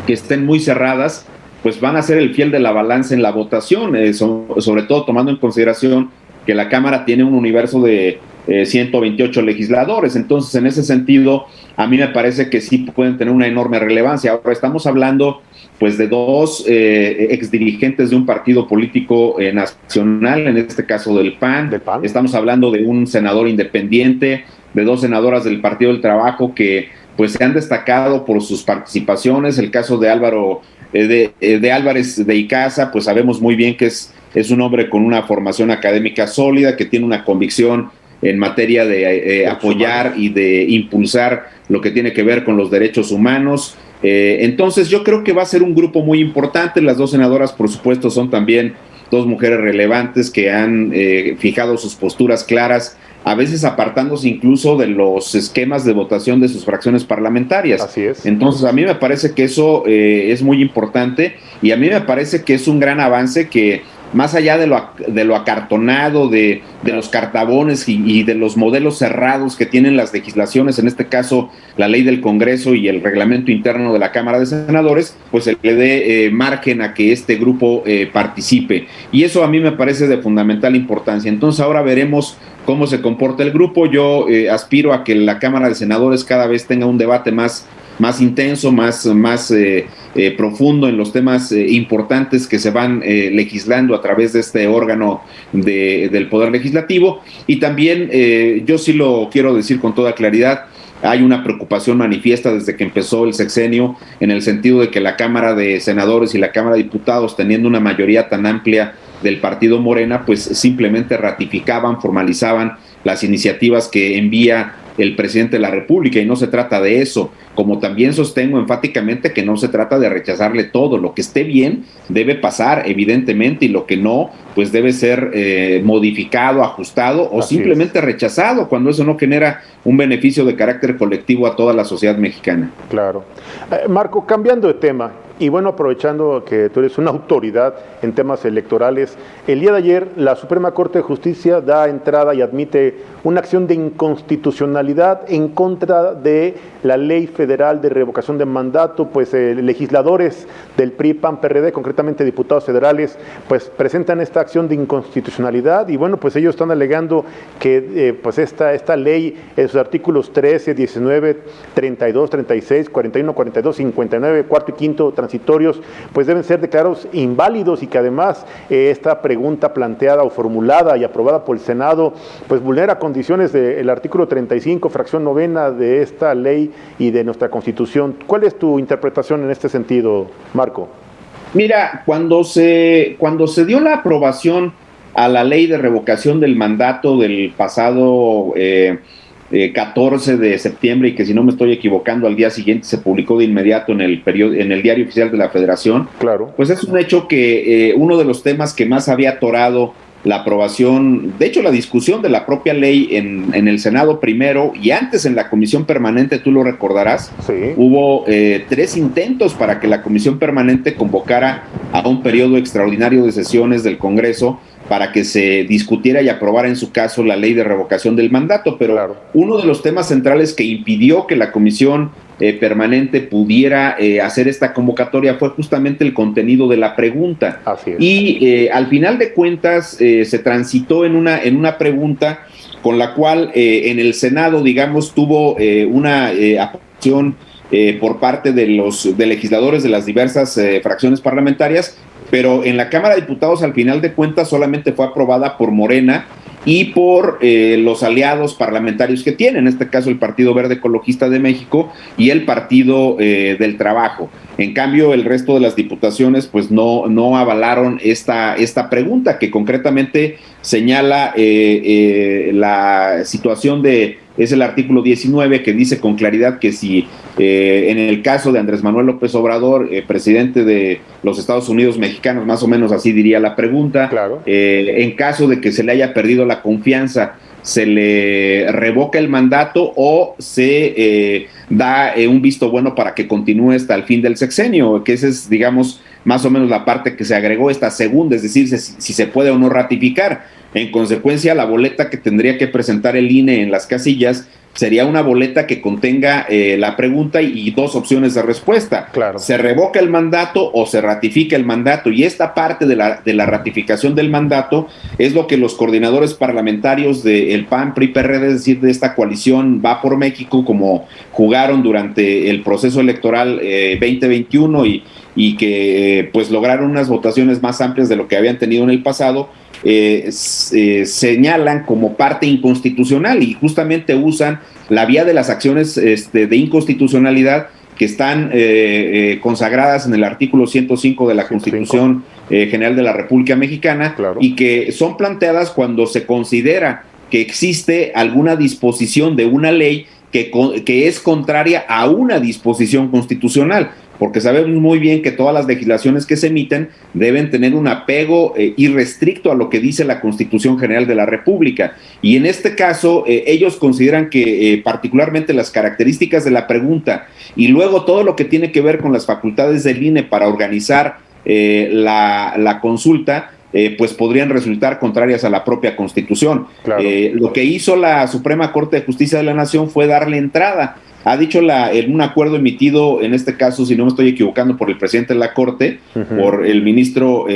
que estén muy cerradas, pues van a ser el fiel de la balanza en la votación, sobre todo tomando en consideración que la Cámara tiene un universo de 128 legisladores. Entonces, en ese sentido, a mí me parece que sí pueden tener una enorme relevancia. Ahora estamos hablando pues de 2 exdirigentes de un partido político nacional, en este caso del PAN. Estamos hablando de un senador independiente, de 2 senadoras del Partido del Trabajo que pues se han destacado por sus participaciones. El caso de Álvaro de Álvarez de Icaza, pues sabemos muy bien que es un hombre con una formación académica sólida, que tiene una convicción en materia de apoyar y de impulsar lo que tiene que ver con los derechos humanos. Entonces yo creo que va a ser un grupo muy importante. Las 2 senadoras, por supuesto, son también 2 mujeres relevantes que han fijado sus posturas claras, a veces apartándose incluso de los esquemas de votación de sus fracciones parlamentarias. Así es. Entonces, a mí me parece que eso es muy importante, y a mí me parece que es un gran avance que, más allá de lo acartonado, de los cartabones y de los modelos cerrados que tienen las legislaciones, en este caso la ley del Congreso y el reglamento interno de la Cámara de Senadores, pues se le dé margen a que este grupo participe. Y eso a mí me parece de fundamental importancia. Entonces ahora veremos cómo se comporta el grupo. Yo aspiro a que la Cámara de Senadores cada vez tenga un debate más intenso, más profundo en los temas importantes que se van legislando a través de este órgano del Poder Legislativo. Y también, yo sí lo quiero decir con toda claridad, hay una preocupación manifiesta desde que empezó el sexenio, en el sentido de que la Cámara de Senadores y la Cámara de Diputados, teniendo una mayoría tan amplia del partido Morena, pues simplemente ratificaban, formalizaban las iniciativas que envía el presidente de la República, y no se trata de eso. Como también sostengo enfáticamente que no se trata de rechazarle todo. Lo que esté bien debe pasar, evidentemente, y lo que no, pues debe ser modificado, ajustado o simplemente rechazado cuando eso no genera un beneficio de carácter colectivo a toda la sociedad mexicana. Claro. Marco, cambiando de tema, y bueno, aprovechando que tú eres una autoridad en temas electorales, el día de ayer la Suprema Corte de Justicia da entrada y admite una acción de inconstitucionalidad en contra de la Ley Federal de Revocación de Mandato. Pues legisladores del PRI, PAN, PRD, concretamente diputados federales, pues presentan esta acción de inconstitucionalidad, y bueno, pues ellos están alegando que pues esta ley en sus artículos 13, 19, 32, 36, 41, 42, 59, cuarto y quinto transitorios, pues deben ser declarados inválidos, y que además esta pregunta planteada o formulada y aprobada por el Senado pues vulnera condiciones del artículo 35, fracción novena de esta ley y de nuestra Constitución. ¿Cuál es tu interpretación en este sentido, Marco? Mira, cuando se dio la aprobación a la ley de revocación del mandato del pasado 14 de septiembre, y que si no me estoy equivocando al día siguiente se publicó de inmediato en el Diario Oficial de la Federación, claro, pues es un hecho que uno de los temas que más había atorado la aprobación, de hecho la discusión de la propia ley en el Senado primero y antes en la Comisión Permanente, tú lo recordarás, hubo 3 intentos para que la Comisión Permanente convocara a un periodo extraordinario de sesiones del Congreso para que se discutiera y aprobara en su caso la ley de revocación del mandato, pero uno de los temas centrales que impidió que la Comisión Permanente pudiera hacer esta convocatoria fue justamente el contenido de la pregunta. Así es. Y al final de cuentas se transitó en una pregunta con la cual en el Senado, digamos, tuvo una aprobación por parte de los legisladores de las diversas fracciones parlamentarias, pero en la Cámara de Diputados al final de cuentas solamente fue aprobada por Morena y por los aliados parlamentarios que tiene, en este caso el Partido Verde Ecologista de México y el Partido del Trabajo. En cambio, el resto de las diputaciones pues no avalaron esta pregunta, que concretamente señala la situación es el artículo 19, que dice con claridad que si en el caso de Andrés Manuel López Obrador, presidente de los Estados Unidos mexicanos, más o menos así diría la pregunta, en caso de que se le haya perdido la confianza, se le revoca el mandato o se da un visto bueno para que continúe hasta el fin del sexenio, que esa es, digamos, más o menos la parte que se agregó esta segunda, es decir, si se puede o no ratificar. En consecuencia, la boleta que tendría que presentar el INE en las casillas sería una boleta que contenga la pregunta y 2 opciones de respuesta. Se revoca el mandato o se ratifica el mandato, y esta parte de la ratificación del mandato es lo que los coordinadores parlamentarios del PAN, PRI, PRD, es decir, de esta coalición Va por México, como jugaron durante el proceso electoral 2021 y que pues lograron unas votaciones más amplias de lo que habían tenido en el pasado, señalan como parte inconstitucional y justamente usan la vía de las acciones de inconstitucionalidad que están consagradas en el artículo 105 de la Constitución General de la República Mexicana, y que son planteadas cuando se considera que existe alguna disposición de una ley que es contraria a una disposición constitucional, porque sabemos muy bien que todas las legislaciones que se emiten deben tener un apego irrestricto a lo que dice la Constitución General de la República. Y en este caso, ellos consideran que particularmente las características de la pregunta y luego todo lo que tiene que ver con las facultades del INE para organizar la consulta, pues podrían resultar contrarias a la propia Constitución. Lo que hizo la Suprema Corte de Justicia de la Nación fue darle entrada. Ha dicho en un acuerdo emitido, en este caso, si no me estoy equivocando, por el presidente de la Corte, por el ministro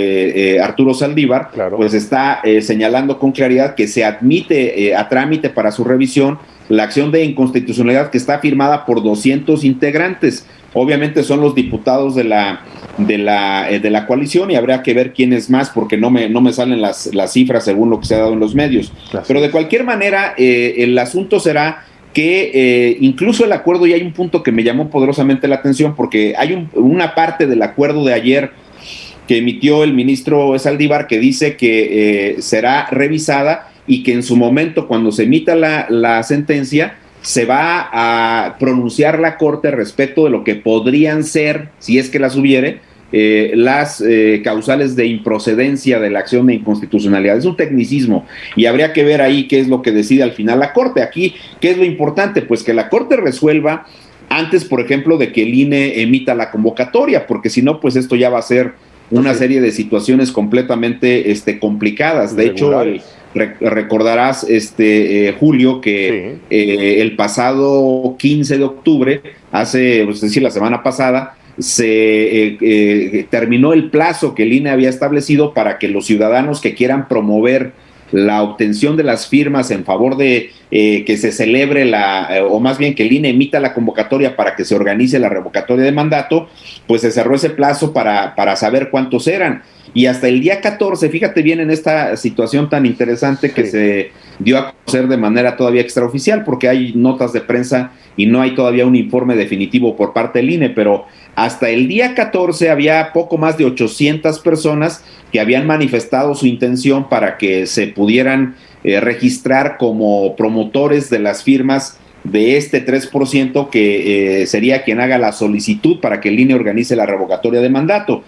Arturo Saldívar, pues está señalando con claridad que se admite a trámite para su revisión la acción de inconstitucionalidad que está firmada por 200 integrantes. Obviamente son los diputados de la coalición, y habría que ver quiénes más, porque no me salen las cifras según lo que se ha dado en los medios. Pero de cualquier manera, el asunto será que incluso el acuerdo, y hay un punto que me llamó poderosamente la atención, porque hay una parte del acuerdo de ayer que emitió el ministro Saldívar que dice que será revisada y que en su momento, cuando se emita la sentencia, se va a pronunciar la Corte respecto de lo que podrían ser, si es que las hubiere, las causales de improcedencia de la acción de inconstitucionalidad. Es un tecnicismo y habría que ver ahí qué es lo que decide al final la Corte. Aquí, ¿qué es lo importante? Pues que la Corte resuelva antes, por ejemplo, de que el INE emita la convocatoria, porque si no, pues esto ya va a ser una serie de situaciones completamente complicadas. De hecho, recordarás, Julio, que el pasado 15 de octubre, es decir, la semana pasada, se terminó el plazo que el INE había establecido para que los ciudadanos que quieran promover la obtención de las firmas en favor de que se celebre o más bien que el INE emita la convocatoria para que se organice la revocatoria de mandato, pues se cerró ese plazo para saber cuántos eran. Y hasta el día 14, fíjate bien en esta situación tan interesante que se dio a conocer de manera todavía extraoficial, porque hay notas de prensa y no hay todavía un informe definitivo por parte del INE, pero hasta el día 14 había poco más de 800 personas que habían manifestado su intención para que se pudieran registrar como promotores de las firmas de este 3% que sería quien haga la solicitud para que el INE organice la revocatoria de mandato.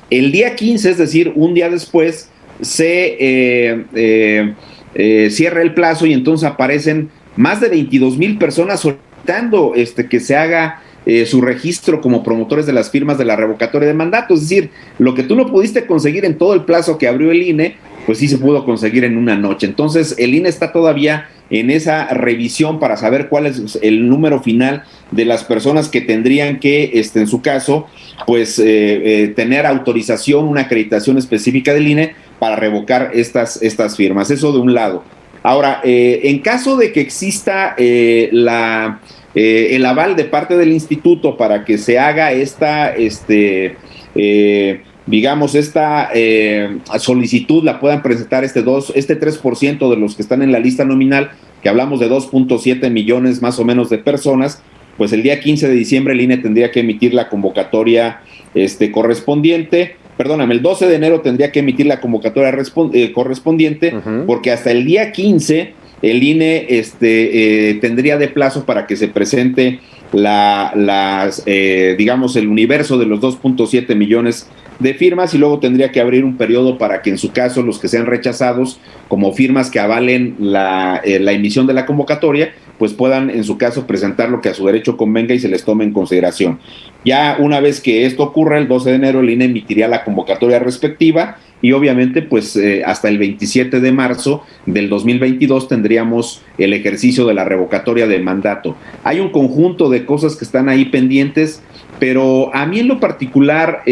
El día 15, es decir, un día después, se cierra el plazo y entonces aparecen más de 22,000 personas solicitando que se haga su registro como promotores de las firmas de la revocatoria de mandato. Es decir, lo que tú no pudiste conseguir en todo el plazo que abrió el INE, pues sí se pudo conseguir en una noche. Entonces el INE está todavía en esa revisión para saber cuál es el número final de las personas que tendrían que, en su caso, pues tener autorización, una acreditación específica del INE para revocar estas firmas. Eso de un lado. Ahora, en caso de que exista el aval de parte del instituto para que se haga esta solicitud, la puedan presentar este 3% de los que están en la lista nominal, que hablamos de 2.7 millones más o menos de personas, pues el día 15 de diciembre el INE tendría que emitir la convocatoria correspondiente. Perdóname, el 12 de enero tendría que emitir la convocatoria correspondiente, porque hasta el día 15 el INE tendría de plazo para que se presente el universo de los 2.7 millones de firmas, y luego tendría que abrir un periodo para que en su caso los que sean rechazados como firmas que avalen la emisión de la convocatoria, pues puedan en su caso presentar lo que a su derecho convenga y se les tome en consideración. Ya una vez que esto ocurra, el 12 de enero el INE emitiría la convocatoria respectiva y obviamente pues hasta el 27 de marzo del 2022 tendríamos el ejercicio de la revocatoria de mandato. Hay un conjunto de cosas que están ahí pendientes, pero a mí en lo particular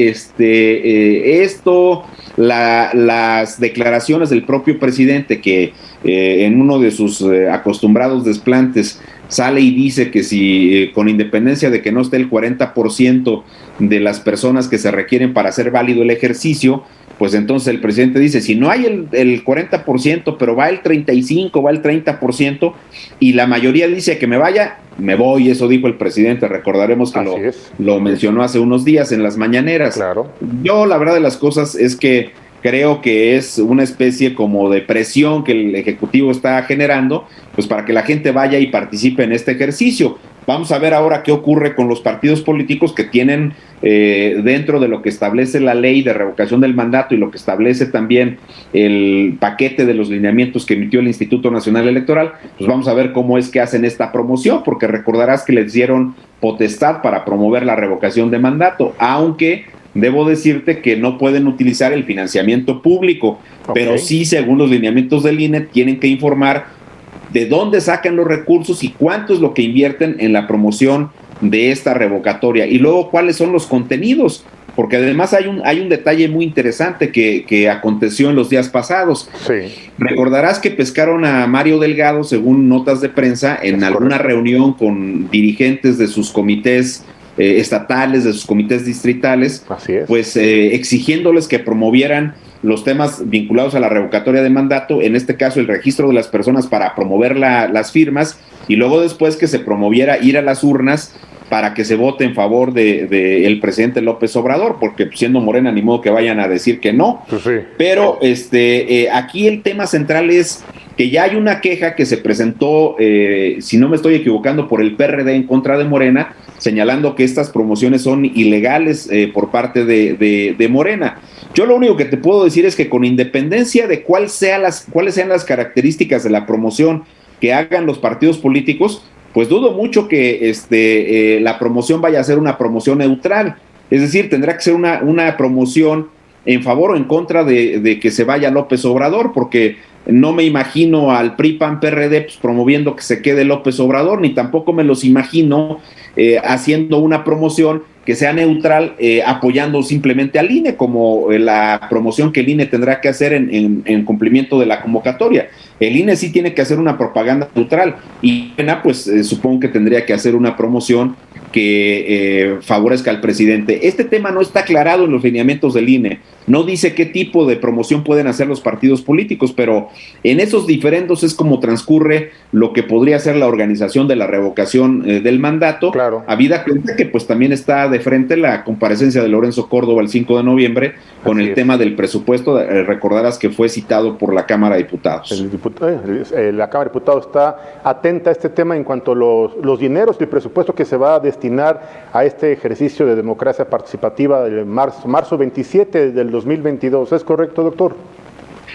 las declaraciones del propio presidente que en uno de sus acostumbrados desplantes sale y dice que si con independencia de que no esté el 40% de las personas que se requieren para hacer válido el ejercicio, pues entonces el presidente dice, si no hay el 40%, pero va el 35%, va el 30%, y la mayoría dice que me vaya, me voy. Eso dijo el presidente, recordaremos que lo mencionó hace unos días en las mañaneras. Claro. Yo la verdad de las cosas es que creo que es una especie como de presión que el Ejecutivo está generando, pues para que la gente vaya y participe en este ejercicio. Vamos a ver ahora qué ocurre con los partidos políticos que tienen dentro de lo que establece la ley de revocación del mandato y lo que establece también el paquete de los lineamientos que emitió el Instituto Nacional Electoral, pues vamos a ver cómo es que hacen esta promoción, porque recordarás que les dieron potestad para promover la revocación de mandato, aunque debo decirte que no pueden utilizar el financiamiento público, pero sí, según los lineamientos del INE, tienen que informar de dónde sacan los recursos y cuánto es lo que invierten en la promoción de esta revocatoria, y luego cuáles son los contenidos, porque además hay un detalle muy interesante que aconteció en los días pasados. Sí. Recordarás que pescaron a Mario Delgado, según notas de prensa, en alguna reunión con dirigentes de sus comités estatales, de sus comités distritales, pues exigiéndoles que promovieran los temas vinculados a la revocatoria de mandato, en este caso el registro de las personas para promover las firmas, y luego después que se promoviera ir a las urnas para que se vote en favor de el presidente López Obrador, porque siendo Morena ni modo que vayan a decir que no. Pues sí. Pero aquí el tema central es que ya hay una queja que se presentó, si no me estoy equivocando, por el PRD en contra de Morena, señalando que estas promociones son ilegales por parte de Morena. Yo lo único que te puedo decir es que con independencia de cuáles sean las características de la promoción que hagan los partidos políticos, pues dudo mucho que la promoción vaya a ser una promoción neutral. Es decir, tendrá que ser una promoción en favor o en contra de que se vaya López Obrador, porque no me imagino al PRI, PAN, PRD pues, promoviendo que se quede López Obrador, ni tampoco me los imagino haciendo una promoción que sea neutral, apoyando simplemente al INE, como la promoción que el INE tendrá que hacer en cumplimiento de la convocatoria. El INE sí tiene que hacer una propaganda neutral, y pues supongo que tendría que hacer una promoción que favorezca al presidente. Este tema no está aclarado en los lineamientos del INE, no dice qué tipo de promoción pueden hacer los partidos políticos, pero en esos diferendos es como transcurre lo que podría ser la organización de la revocación del mandato, claro. Habida cuenta que pues también está de frente la comparecencia de Lorenzo Córdoba el 5 de noviembre con el tema del presupuesto. Recordarás que fue citado por la Cámara de Diputados. La Cámara de Diputados está atenta a este tema en cuanto a los dineros y el presupuesto que se va a destinar a este ejercicio de democracia participativa del marzo 27 del 2022. ¿Es correcto, doctor?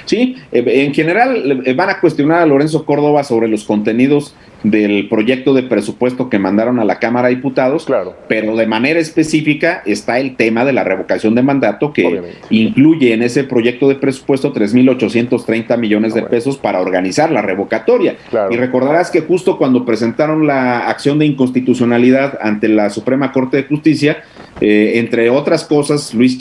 Sí, en general van a cuestionar a Lorenzo Córdoba sobre los contenidos del proyecto de presupuesto que mandaron a la Cámara de Diputados, claro, pero de manera específica está el tema de la revocación de mandato, que obviamente incluye en ese proyecto de presupuesto 3,830 millones de pesos para organizar la revocatoria. Claro. Y recordarás que justo cuando presentaron la acción de inconstitucionalidad ante la Suprema Corte de Justicia, entre otras cosas, Luis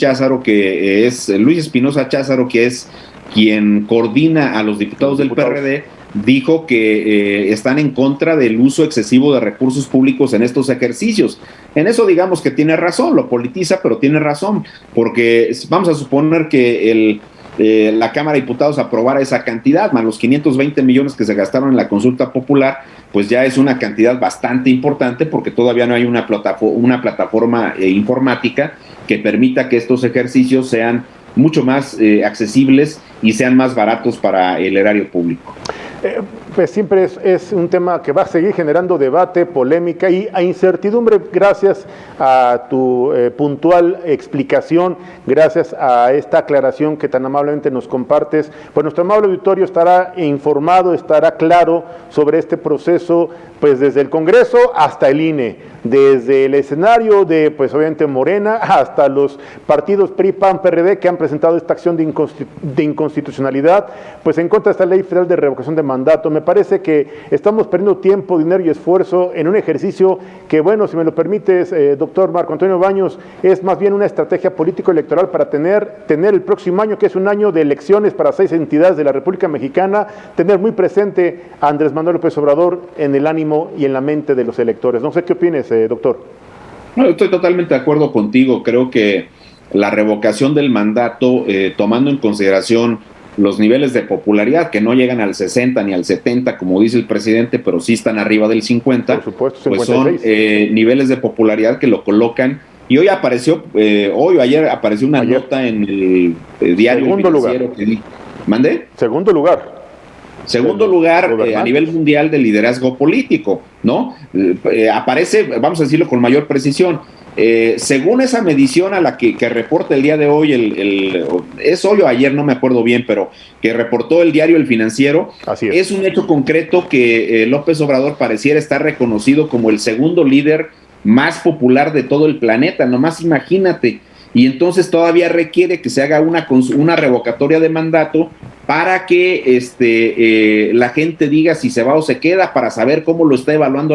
Espinosa Cházaro, que es quien coordina a los diputados del PRD, dijo que están en contra del uso excesivo de recursos públicos en estos ejercicios. En eso digamos que tiene razón, lo politiza, pero tiene razón, porque vamos a suponer que la Cámara de Diputados aprobara esa cantidad, más los 520 millones que se gastaron en la consulta popular, pues ya es una cantidad bastante importante, porque todavía no hay una plataforma informática que permita que estos ejercicios sean mucho más accesibles y sean más baratos para el erario público. Pues siempre es un tema que va a seguir generando debate, polémica y a incertidumbre. Gracias a tu puntual explicación, gracias a esta aclaración que tan amablemente nos compartes, pues nuestro amable auditorio estará informado, estará claro sobre este proceso, pues desde el Congreso hasta el INE, desde el escenario de, pues obviamente Morena, hasta los partidos PRI, PAN, PRD que han presentado esta acción de inconstitucionalidad, pues en contra de esta ley federal de revocación de mandato. Me parece que estamos perdiendo tiempo, dinero y esfuerzo en un ejercicio que, bueno, si me lo permites, doctor Marco Antonio Baños, es más bien una estrategia político-electoral para tener el próximo año, que es un año de elecciones para 6 entidades de la República Mexicana, tener muy presente a Andrés Manuel López Obrador en el ánimo y en la mente de los electores. No sé qué opines, doctor. No, estoy totalmente de acuerdo contigo. Creo que la revocación del mandato, tomando en consideración los niveles de popularidad que no llegan al 60 ni al 70, como dice el presidente, pero sí están arriba del 50, por supuesto, 56. Pues son niveles de popularidad que lo colocan. Y hoy apareció, hoy o ayer apareció una nota en el diario Segundo lugar. ¿Mande? Segundo lugar. Segundo lugar a nivel mundial de liderazgo político, ¿no? Aparece, vamos a decirlo con mayor precisión, según esa medición a la que reporta el día de hoy, es hoy o ayer, no me acuerdo bien, pero que reportó el diario El Financiero, es un hecho concreto que López Obrador pareciera estar reconocido como el segundo líder más popular de todo el planeta, nomás imagínate. Y entonces todavía requiere que se haga una revocatoria de mandato para que la gente diga si se va o se queda, para saber cómo lo está evaluando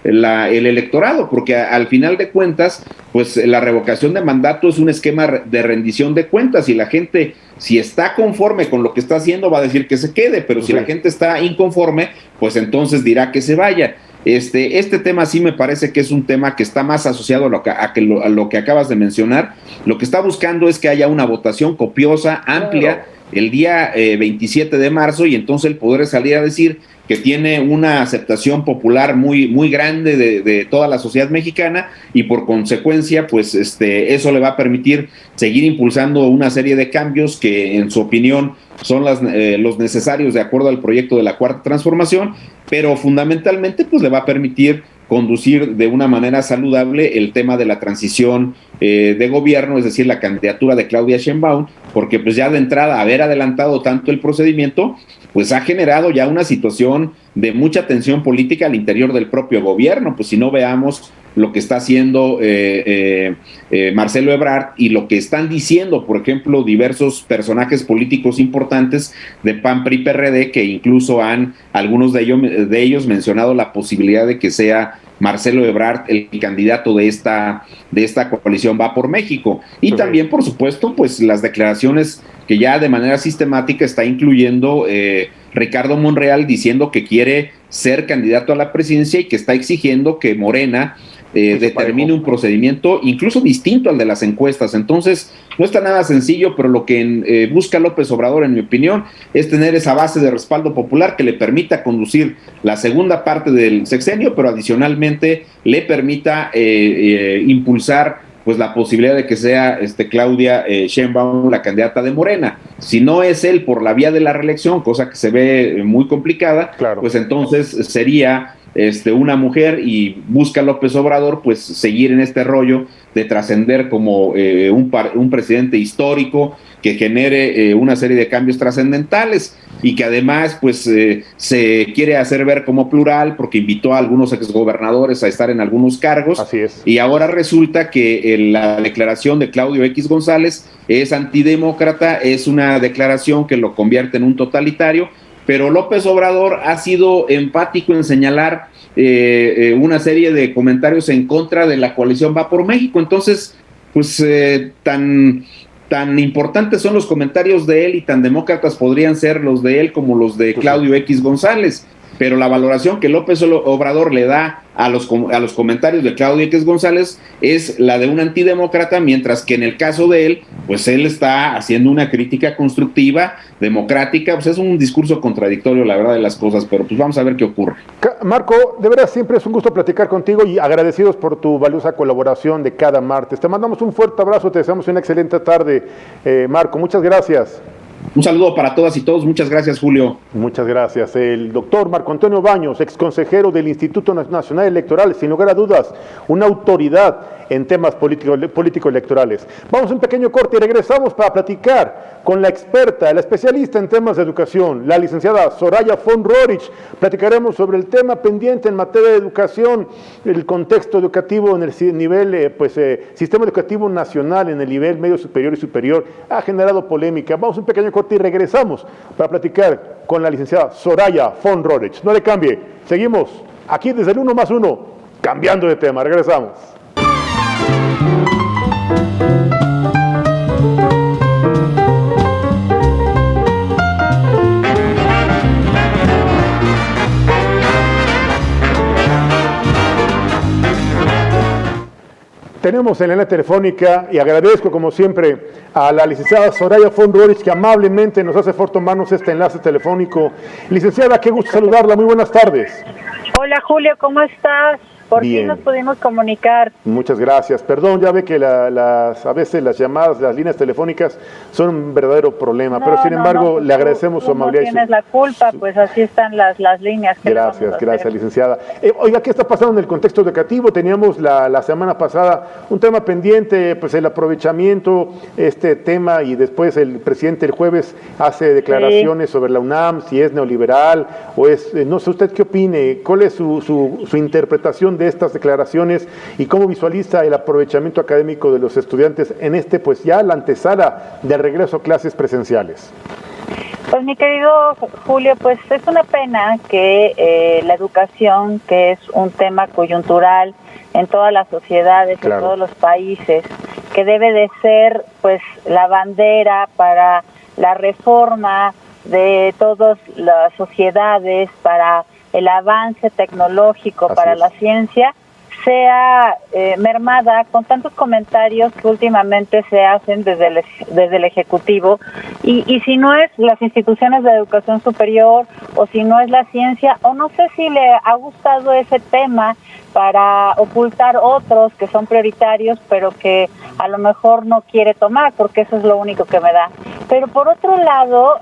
el electorado, porque al final de cuentas, pues la revocación de mandato es un esquema de rendición de cuentas, y la gente, si está conforme con lo que está haciendo, va a decir que se quede, pero si la gente está inconforme, pues entonces dirá que se vaya. Este tema sí me parece que es un tema que está más asociado a lo que acabas de mencionar. Lo que está buscando es que haya una votación copiosa, amplia, el día 27 de marzo, y entonces el poder salir a decir que tiene una aceptación popular muy, muy grande de toda la sociedad mexicana, y por consecuencia, pues eso le va a permitir seguir impulsando una serie de cambios que, en su opinión, son los necesarios de acuerdo al proyecto de la Cuarta Transformación, pero fundamentalmente pues le va a permitir conducir de una manera saludable el tema de la transición de gobierno, es decir, la candidatura de Claudia Sheinbaum, porque pues ya de entrada haber adelantado tanto el procedimiento, pues ha generado ya una situación de mucha tensión política al interior del propio gobierno. Pues si no, veamos lo que está haciendo Marcelo Ebrard y lo que están diciendo, por ejemplo, diversos personajes políticos importantes de PAN, PRI, PRD, que incluso han, algunos de ellos mencionado la posibilidad de que sea Marcelo Ebrard el candidato de esta coalición Va por México. Y también, por supuesto, pues las declaraciones que ya de manera sistemática está incluyendo Ricardo Monreal, diciendo que quiere ser candidato a la presidencia y que está exigiendo que Morena determine un procedimiento incluso distinto al de las encuestas. Entonces, no está nada sencillo, pero lo que busca López Obrador, en mi opinión, es tener esa base de respaldo popular que le permita conducir la segunda parte del sexenio, pero adicionalmente le permita impulsar pues la posibilidad de que sea Claudia Sheinbaum la candidata de Morena. Si no es él por la vía de la reelección, cosa que se ve muy complicada, pues entonces sería una mujer, y busca López Obrador pues seguir en este rollo de trascender como un presidente histórico que genere una serie de cambios trascendentales, y que además pues se quiere hacer ver como plural porque invitó a algunos exgobernadores a estar en algunos cargos. Así es. Y ahora resulta que la declaración de Claudio X González es antidemócrata, es una declaración que lo convierte en un totalitario, pero López Obrador ha sido empático en señalar una serie de comentarios en contra de la coalición Va por México. Entonces, pues tan importantes son los comentarios de él y tan demócratas podrían ser los de él como los de Claudio X González. Pero la valoración que López Obrador le da a los comentarios de Claudio X González es la de un antidemócrata, mientras que en el caso de él, pues él está haciendo una crítica constructiva, democrática. Pues es un discurso contradictorio, la verdad de las cosas, pero pues vamos a ver qué ocurre. Marco, de verdad siempre es un gusto platicar contigo y agradecidos por tu valiosa colaboración de cada martes. Te mandamos un fuerte abrazo, te deseamos una excelente tarde, Marco, muchas gracias. Un saludo para todas y todos. Muchas gracias, Julio. Muchas gracias. El doctor Marco Antonio Baños, exconsejero del Instituto Nacional Electoral, sin lugar a dudas, una autoridad en temas político-electorales. Vamos a un pequeño corte y regresamos para platicar con la experta, la especialista en temas de educación, la licenciada Soraya von Rorich. Platicaremos sobre el tema pendiente en materia de educación, el contexto educativo en el nivel, sistema educativo nacional en el nivel medio superior y superior. Ha generado polémica. Vamos a un pequeño corte y regresamos para platicar con la licenciada Soraya von Rorich. No le cambie. Seguimos aquí desde el 1+1, cambiando de tema. Regresamos. Tenemos en la línea telefónica, y agradezco como siempre a la licenciada Soraya von Rorich, que amablemente nos hace favor tomarnos este enlace telefónico. Licenciada, qué gusto saludarla, muy buenas tardes. Hola Julio, ¿cómo estás? Por fin nos pudimos comunicar. Muchas gracias. Perdón, ya ve que a veces las llamadas, las líneas telefónicas son un verdadero problema, pero sin embargo le agradecemos su amabilidad. No tienes la culpa, pues así están las líneas. Gracias, licenciada. Oiga, ¿qué está pasando en el contexto educativo? Teníamos la semana pasada un tema pendiente, pues el aprovechamiento, este tema, y después el presidente el jueves hace declaraciones sobre la UNAM, si es neoliberal o es, no sé usted qué opine, cuál es su interpretación de estas declaraciones y cómo visualiza el aprovechamiento académico de los estudiantes en pues ya la antesala del regreso a clases presenciales. Pues mi querido Julio, pues es una pena que la educación, que es un tema coyuntural en todas las sociedades, en todos los países, que debe de ser pues la bandera para la reforma de todas las sociedades, para el avance tecnológico, para la ciencia, sea mermada con tantos comentarios que últimamente se hacen desde el Ejecutivo, y si no es las instituciones de educación superior, o si no es la ciencia, o no sé si le ha gustado ese tema para ocultar otros que son prioritarios, pero que a lo mejor no quiere tomar, porque eso es lo único que me da. Pero por otro lado,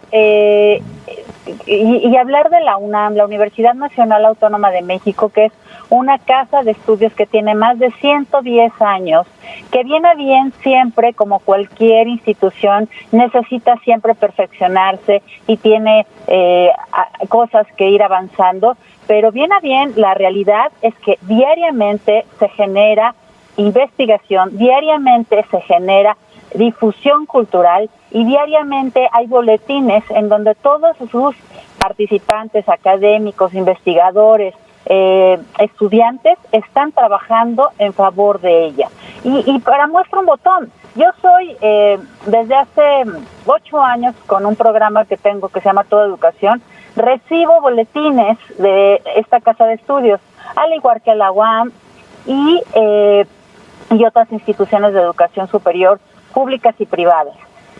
y hablar de la UNAM, la Universidad Nacional Autónoma de México, que es una casa de estudios que tiene más de 110 años, que viene bien siempre, como cualquier institución, necesita siempre perfeccionarse y tiene cosas que ir avanzando, pero bien a bien, la realidad es que diariamente se genera investigación, diariamente se genera difusión cultural, y diariamente hay boletines en donde todos sus participantes, académicos, investigadores, estudiantes están trabajando en favor de ella. Y para muestra un botón, yo soy desde hace 8 años con un programa que tengo que se llama Toda Educación, recibo boletines de esta casa de estudios, al igual que la UAM y otras instituciones de educación superior públicas y privadas.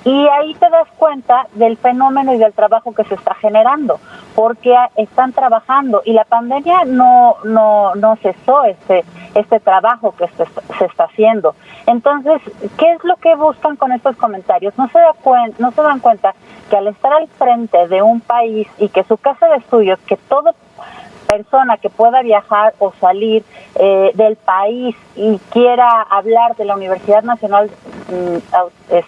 Y ahí te das cuenta del fenómeno y del trabajo que se está generando, porque están trabajando, y la pandemia no cesó este trabajo que se está haciendo. Entonces, ¿qué es lo que buscan con estos comentarios? No se dan cuenta que al estar al frente de un país y que su casa de estudios, que todo persona que pueda viajar o salir del país y quiera hablar de la Universidad Nacional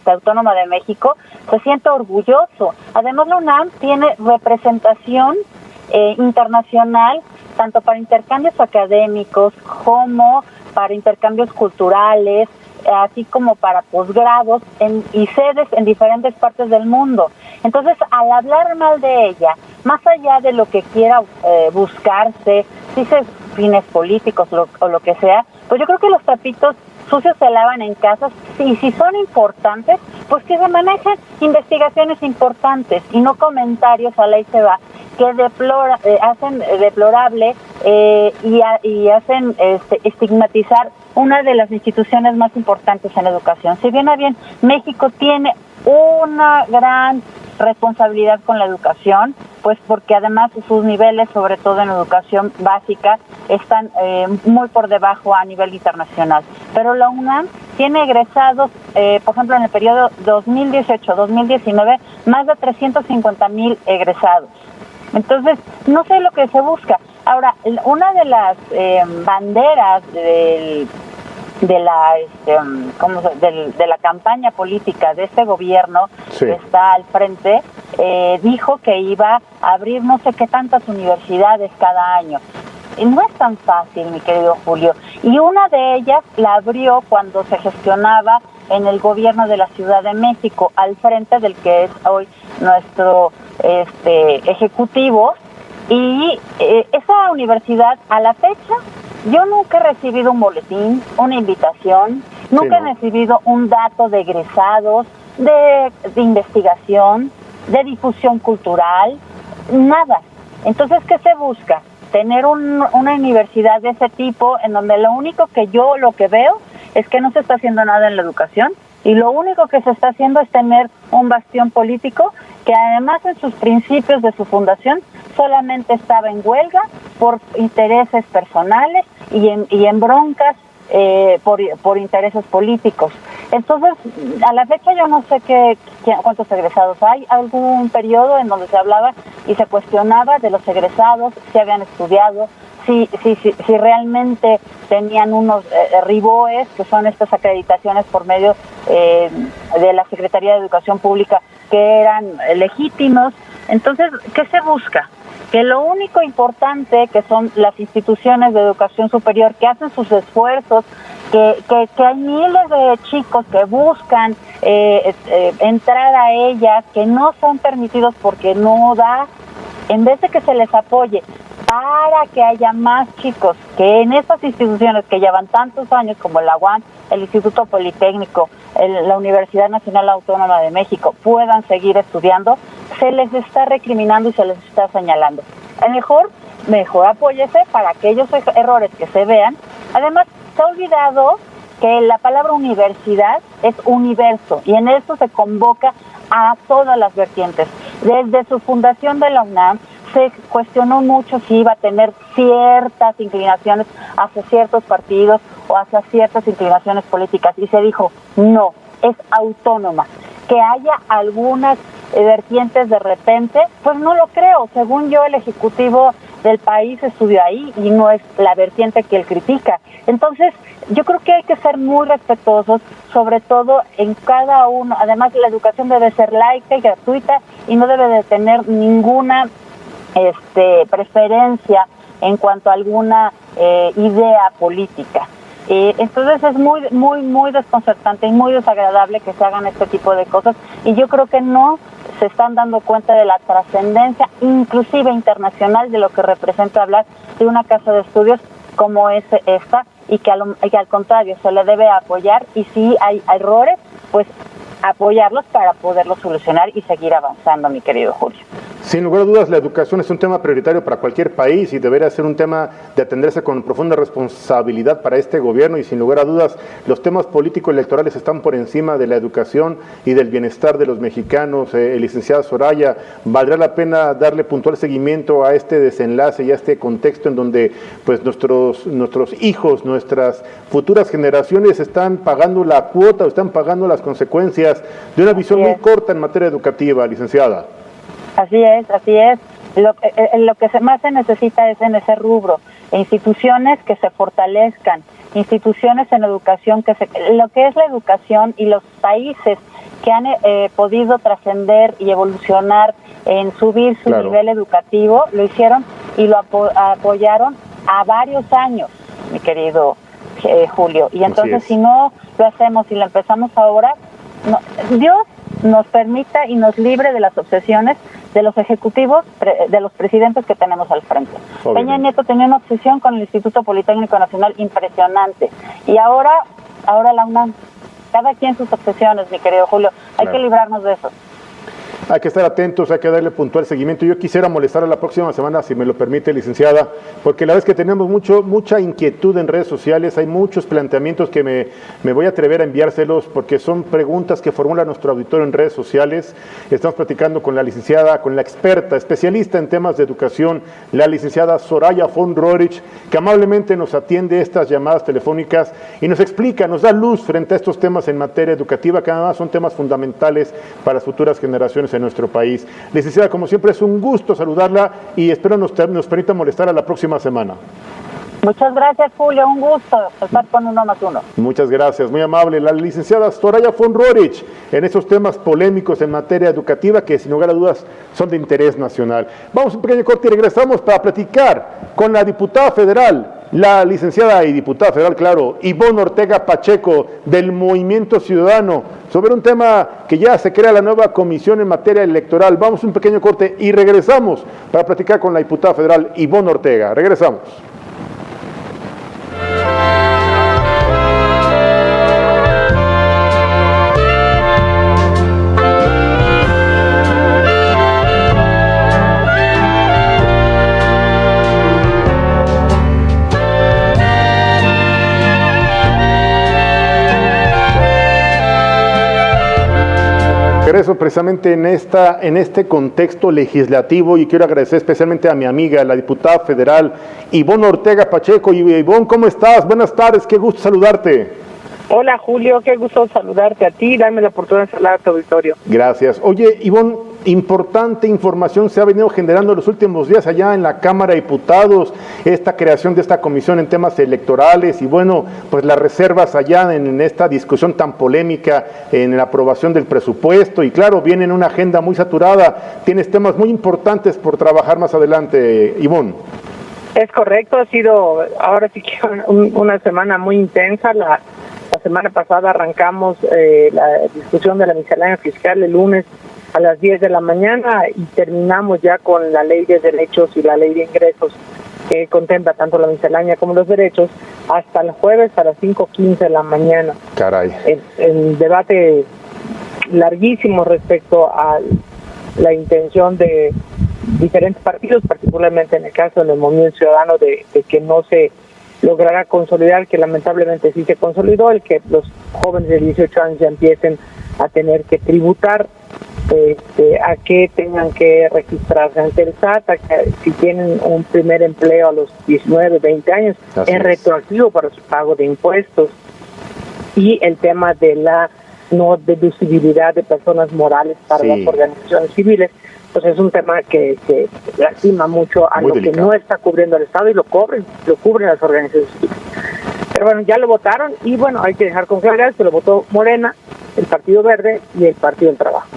Autónoma de México, se siente orgulloso. Además, la UNAM tiene representación internacional, tanto para intercambios académicos como para intercambios culturales, así como para posgrados y sedes en diferentes partes del mundo. Entonces, al hablar mal de ella, más allá de lo que quiera buscarse, si se fines políticos o lo que sea, pues yo creo que los trapitos sucios se lavan en casas, y si son importantes, pues que se manejen investigaciones importantes y no comentarios a la y se va, que hacen deplorable y hacen estigmatizar una de las instituciones más importantes en educación. Si bien a bien, México tiene una gran responsabilidad con la educación, pues porque además sus niveles, sobre todo en educación básica, están muy por debajo a nivel internacional. Pero la UNAM tiene egresados, por ejemplo, en el periodo 2018-2019, más de 350,000 egresados. Entonces, no sé lo que se busca. Ahora, una de las banderas de la campaña política de este gobierno, sí, que está al frente, dijo que iba a abrir no sé qué tantas universidades cada año. Y no es tan fácil, mi querido Julio. Y una de ellas la abrió cuando se gestionaba en el gobierno de la Ciudad de México, al frente del que es hoy nuestro ejecutivo. Y esa universidad, a la fecha, yo nunca he recibido un boletín, una invitación, nunca he recibido un dato de egresados, de investigación, de difusión cultural, nada. Entonces, ¿qué se busca? Tener una universidad de ese tipo en donde lo único lo que veo es que no se está haciendo nada en la educación, y lo único que se está haciendo es tener un bastión político que además en sus principios de su fundación solamente estaba en huelga por intereses personales y en broncas por intereses políticos. Entonces, a la fecha yo no sé cuántos egresados hay. Algún periodo en donde se hablaba y se cuestionaba de los egresados, si habían estudiado, si realmente tenían unos RIBOES, que son estas acreditaciones por medio de la Secretaría de Educación Pública, que eran legítimos. Entonces, ¿qué se busca? Que lo único importante, que son las instituciones de educación superior que hacen sus esfuerzos, que hay miles de chicos que buscan entrar a ellas, que no son permitidos porque no da, en vez de que se les apoye para que haya más chicos que en estas instituciones que llevan tantos años, como la UAM, el Instituto Politécnico, la Universidad Nacional Autónoma de México, puedan seguir estudiando, se les está recriminando y se les está señalando. Mejor apóyese para aquellos errores que se vean. Además, se ha olvidado que la palabra universidad es universo, y en eso se convoca a todas las vertientes. Desde su fundación de la UNAM se cuestionó mucho si iba a tener ciertas inclinaciones hacia ciertos partidos o hacia ciertas inclinaciones políticas, y se dijo, no, es autónoma. Que haya algunas vertientes de repente, pues no lo creo. Según yo, el ejecutivo del país estudió ahí y no es la vertiente que él critica. Entonces, yo creo que hay que ser muy respetuosos, sobre todo en cada uno. Además, la educación debe ser laica y gratuita y no debe de tener ninguna preferencia en cuanto a alguna idea política. Entonces es muy, muy, muy desconcertante y muy desagradable que se hagan este tipo de cosas, y yo creo que no se están dando cuenta de la trascendencia, inclusive internacional, de lo que representa hablar de una casa de estudios como esta, y que al contrario se le debe apoyar, y si hay errores, pues apoyarlos para poderlos solucionar y seguir avanzando, mi querido Julio. Sin lugar a dudas, la educación es un tema prioritario para cualquier país y debería ser un tema de atenderse con profunda responsabilidad para este gobierno, y sin lugar a dudas los temas político-electorales están por encima de la educación y del bienestar de los mexicanos. Licenciada Soraya, ¿valdrá la pena darle puntual seguimiento a este desenlace y a este contexto en donde pues nuestros hijos, nuestras futuras generaciones están pagando la cuota o están pagando las consecuencias de una visión muy corta en materia educativa, licenciada? Así es. Lo que más se necesita es en ese rubro, instituciones que se fortalezcan, instituciones en educación, lo que es la educación y los países que han podido trascender y evolucionar en subir su nivel educativo, lo hicieron y lo apoyaron a varios años, mi querido Julio. Y entonces si no lo hacemos y lo empezamos ahora, Dios nos permita y nos libre de las obsesiones de los ejecutivos, de los presidentes que tenemos al frente. Peña Nieto tenía una obsesión con el Instituto Politécnico Nacional impresionante. Y ahora la UNAM. Cada quien sus obsesiones, mi querido Julio. Hay que librarnos de eso. Hay que estar atentos, hay que darle puntual seguimiento. Yo quisiera molestar a la próxima semana, si me lo permite, licenciada, porque la vez que tenemos mucha inquietud en redes sociales, hay muchos planteamientos que me voy a atrever a enviárselos, porque son preguntas que formula nuestro auditorio en redes sociales. Estamos platicando con la licenciada, con la experta, especialista en temas de educación, la licenciada Soraya von Roerich, que amablemente nos atiende estas llamadas telefónicas y nos explica, nos da luz frente a estos temas en materia educativa, que además son temas fundamentales para las futuras generaciones en nuestro país. Licenciada, como siempre, es un gusto saludarla y espero nos permita molestar a la próxima semana. Muchas gracias, Julio, un gusto estar con Uno más Uno. Muchas gracias, muy amable. La licenciada Soraya von Roerich, en estos temas polémicos en materia educativa que sin lugar a dudas son de interés nacional. Vamos a un pequeño corte y regresamos para platicar con la diputada federal, la licenciada y diputada federal, claro, Ivonne Ortega Pacheco, del Movimiento Ciudadano, sobre un tema que ya se crea la nueva comisión en materia electoral. Vamos a un pequeño corte y regresamos para platicar con la diputada federal Ivonne Ortega. Regresamos. Regreso precisamente en este contexto legislativo y quiero agradecer especialmente a mi amiga, la diputada federal Ivonne Ortega Pacheco. Y Ivonne, ¿cómo estás? Buenas tardes, qué gusto saludarte. Hola Julio, qué gusto saludarte a ti, darme la oportunidad de saludar a tu auditorio. Gracias. Oye, Ivonne, importante información se ha venido generando en los últimos días allá en la Cámara de Diputados, esta creación de esta comisión en temas electorales y bueno, pues las reservas allá en esta discusión tan polémica en la aprobación del presupuesto y claro, viene en una agenda muy saturada, tienes temas muy importantes por trabajar más adelante, Ivonne. Es correcto, ha sido ahora sí que una semana muy intensa. La semana pasada arrancamos la discusión de la miscelánea fiscal el lunes a las 10 de la mañana y terminamos ya con la ley de derechos y la ley de ingresos que contempla tanto la miscelánea como los derechos hasta el jueves a las 5:15 de la mañana. Caray. El debate larguísimo respecto a la intención de diferentes partidos, particularmente en el caso del Movimiento Ciudadano, de que no se logrará consolidar, que lamentablemente sí se consolidó, el que los jóvenes de 18 años ya empiecen a tener que tributar, a que tengan que registrarse ante el SAT, a que si tienen un primer empleo a los 19, 20 años, es retroactivo para su pago de impuestos, y el tema de la no deducibilidad de personas morales para las organizaciones civiles, pues es un tema que lastima mucho a lo que no está cubriendo el Estado y lo cubren las organizaciones civiles. Pero bueno, ya lo votaron y bueno, hay que dejar con claridad que lo votó Morena, el Partido Verde y el Partido del Trabajo.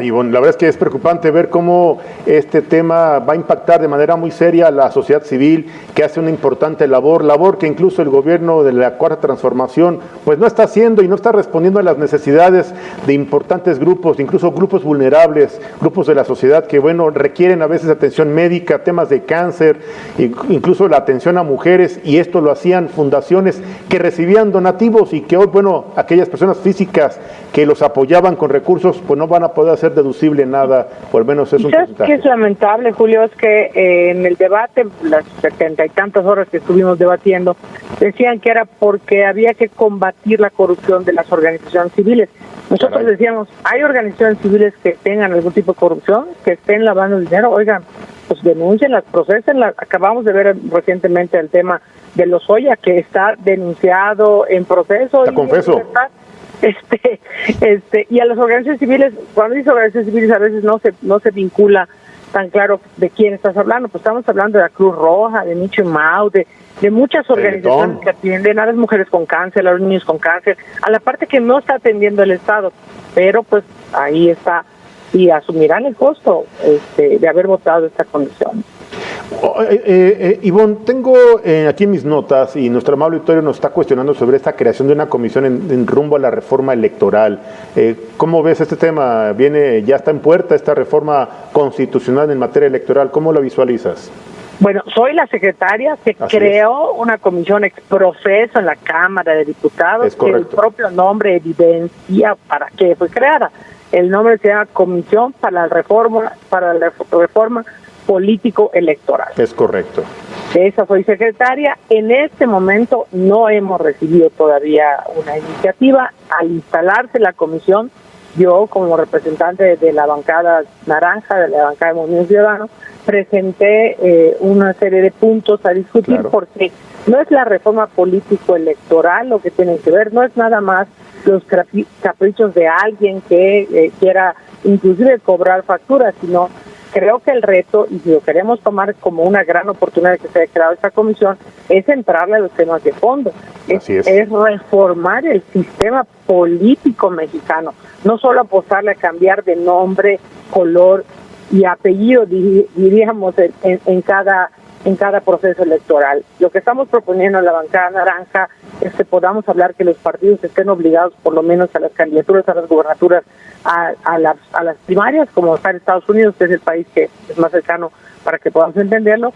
Y bueno, la verdad es que es preocupante ver cómo este tema va a impactar de manera muy seria a la sociedad civil, que hace una importante labor que incluso el gobierno de la Cuarta Transformación pues no está haciendo y no está respondiendo a las necesidades de importantes grupos, incluso grupos vulnerables, grupos de la sociedad que bueno, requieren a veces atención médica, temas de cáncer, incluso la atención a mujeres, y esto lo hacían fundaciones que recibían donativos y que hoy, bueno, aquellas personas físicas que los apoyaban con recursos, pues no van a poder hacer deducible nada, o al menos es un porcentaje. ¿Qué es lamentable, Julio? Es que en el debate, las 70 y tantas horas que estuvimos debatiendo, decían que era porque había que combatir la corrupción de las organizaciones civiles. Nosotros decíamos, hay organizaciones civiles que tengan algún tipo de corrupción, que estén lavando dinero, oigan, pues denúncienlas, procesenlas. Acabamos de ver recientemente el tema de Lozoya, que está denunciado en proceso. Te confeso. Y a las organizaciones civiles, cuando dice organizaciones civiles a veces no se vincula tan claro de quién estás hablando. Pues estamos hablando de la Cruz Roja, de Micho y Mau, de muchas organizaciones que atienden a las mujeres con cáncer, a los niños con cáncer, a la parte que no está atendiendo el Estado, pero pues ahí está, y asumirán el costo de haber votado esta condición. Ivonne, tengo aquí en mis notas, y nuestro amable auditorio nos está cuestionando sobre esta creación de una comisión en rumbo a la reforma electoral. ¿Cómo ves este tema? Ya está en puerta esta reforma constitucional en materia electoral. ¿Cómo la visualizas? Bueno, soy la secretaria que creó una comisión ex profeso en la Cámara de Diputados, que el propio nombre evidencia para qué fue creada. El nombre se llama Comisión para la Reforma Político-Electoral. Es correcto. De esa soy secretaria. En este momento no hemos recibido todavía una iniciativa. Al instalarse la comisión, yo como representante de la bancada naranja, de la bancada de Movimiento Ciudadano, presenté una serie de puntos a discutir, porque no es la reforma político-electoral lo que tienen que ver, no es nada más los caprichos de alguien que quiera inclusive cobrar facturas, sino creo que el reto, y si lo queremos tomar como una gran oportunidad que se haya creado esta comisión, es entrarle a los temas de fondo, es reformar el sistema político mexicano, no solo apostarle a cambiar de nombre, color y apellido, diríamos, en cada proceso electoral. Lo que estamos proponiendo en la bancada naranja es que podamos hablar que los partidos estén obligados por lo menos a las candidaturas, a las gubernaturas, a las primarias, como está en Estados Unidos, que es el país que es más cercano para que podamos entenderlo,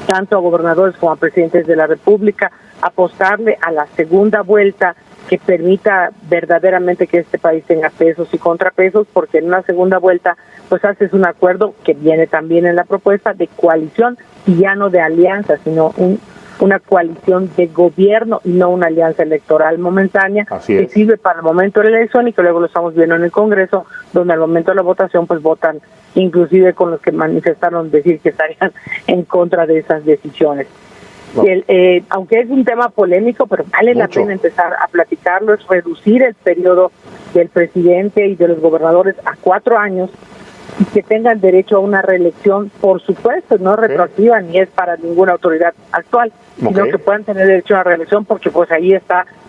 tanto a gobernadores como a presidentes de la República, apostarle a la segunda vuelta que permita verdaderamente que este país tenga pesos y contrapesos, porque en una segunda vuelta pues haces un acuerdo que viene también en la propuesta de coalición, y ya no de alianza, sino una coalición de gobierno y no una alianza electoral momentánea que sirve para el momento de la elección y que luego lo estamos viendo en el Congreso, donde al momento de la votación pues votan inclusive con los que manifestaron decir que estarían en contra de esas decisiones. Aunque es un tema polémico, pero vale la pena empezar a platicarlo, es reducir el periodo del presidente y de los gobernadores a 4 años y que tengan derecho a una reelección, por supuesto, no retroactiva ni es para ninguna autoridad actual, sino que puedan tener derecho a una reelección, porque pues ahí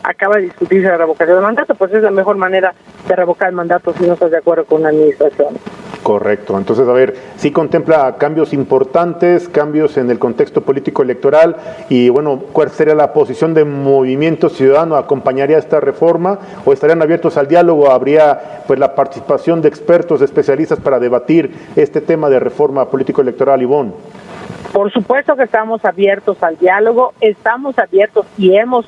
acaba de discutirse la revocación del mandato, pues es la mejor manera de revocar el mandato si no estás de acuerdo con una administración. Correcto. Entonces, a ver, sí contempla cambios importantes, cambios en el contexto político electoral, y bueno, ¿cuál sería la posición de Movimiento Ciudadano? ¿Acompañaría esta reforma o estarían abiertos al diálogo? ¿Habría pues la participación de expertos, de especialistas para debatir este tema de reforma político electoral, Ivonne? Por supuesto que estamos abiertos al diálogo, estamos abiertos y hemos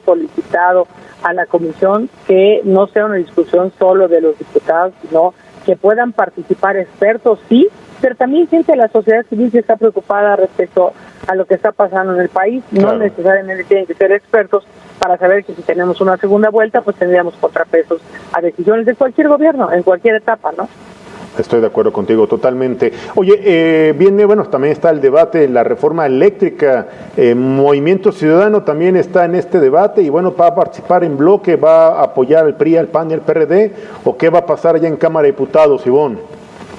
solicitado a la comisión que no sea una discusión solo de los diputados, sino que puedan participar expertos, sí, pero también gente de la sociedad civil que está preocupada respecto a lo que está pasando en el país. No necesariamente tienen que ser expertos para saber que si tenemos una segunda vuelta, pues tendríamos contrapesos a decisiones de cualquier gobierno, en cualquier etapa, ¿no? Estoy de acuerdo contigo totalmente. Oye, también está el debate de la reforma eléctrica. Movimiento Ciudadano también está en este debate y bueno, ¿va a participar en bloque? ¿Va a apoyar al PRI, al PAN y al PRD? ¿O qué va a pasar allá en Cámara de Diputados, Ivonne?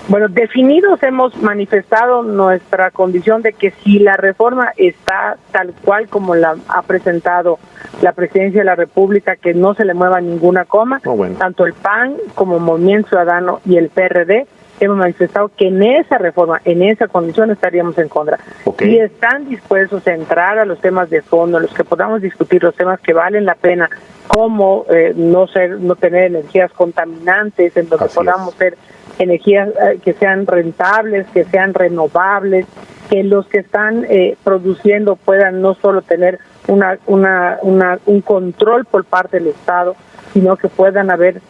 Bueno, definidos hemos manifestado nuestra condición de que si la reforma está tal cual como la ha presentado la Presidencia de la República, que no se le mueva ninguna coma, tanto el PAN como Movimiento Ciudadano y el PRD hemos manifestado que en esa reforma, en esa condición estaríamos en contra. Y están dispuestos a entrar a los temas de fondo, en los que podamos discutir los temas que valen la pena, como no tener energías contaminantes, en donde podamos ser energías que sean rentables, que sean renovables, que los que están produciendo puedan no solo tener un control por parte del Estado, sino que puedan haber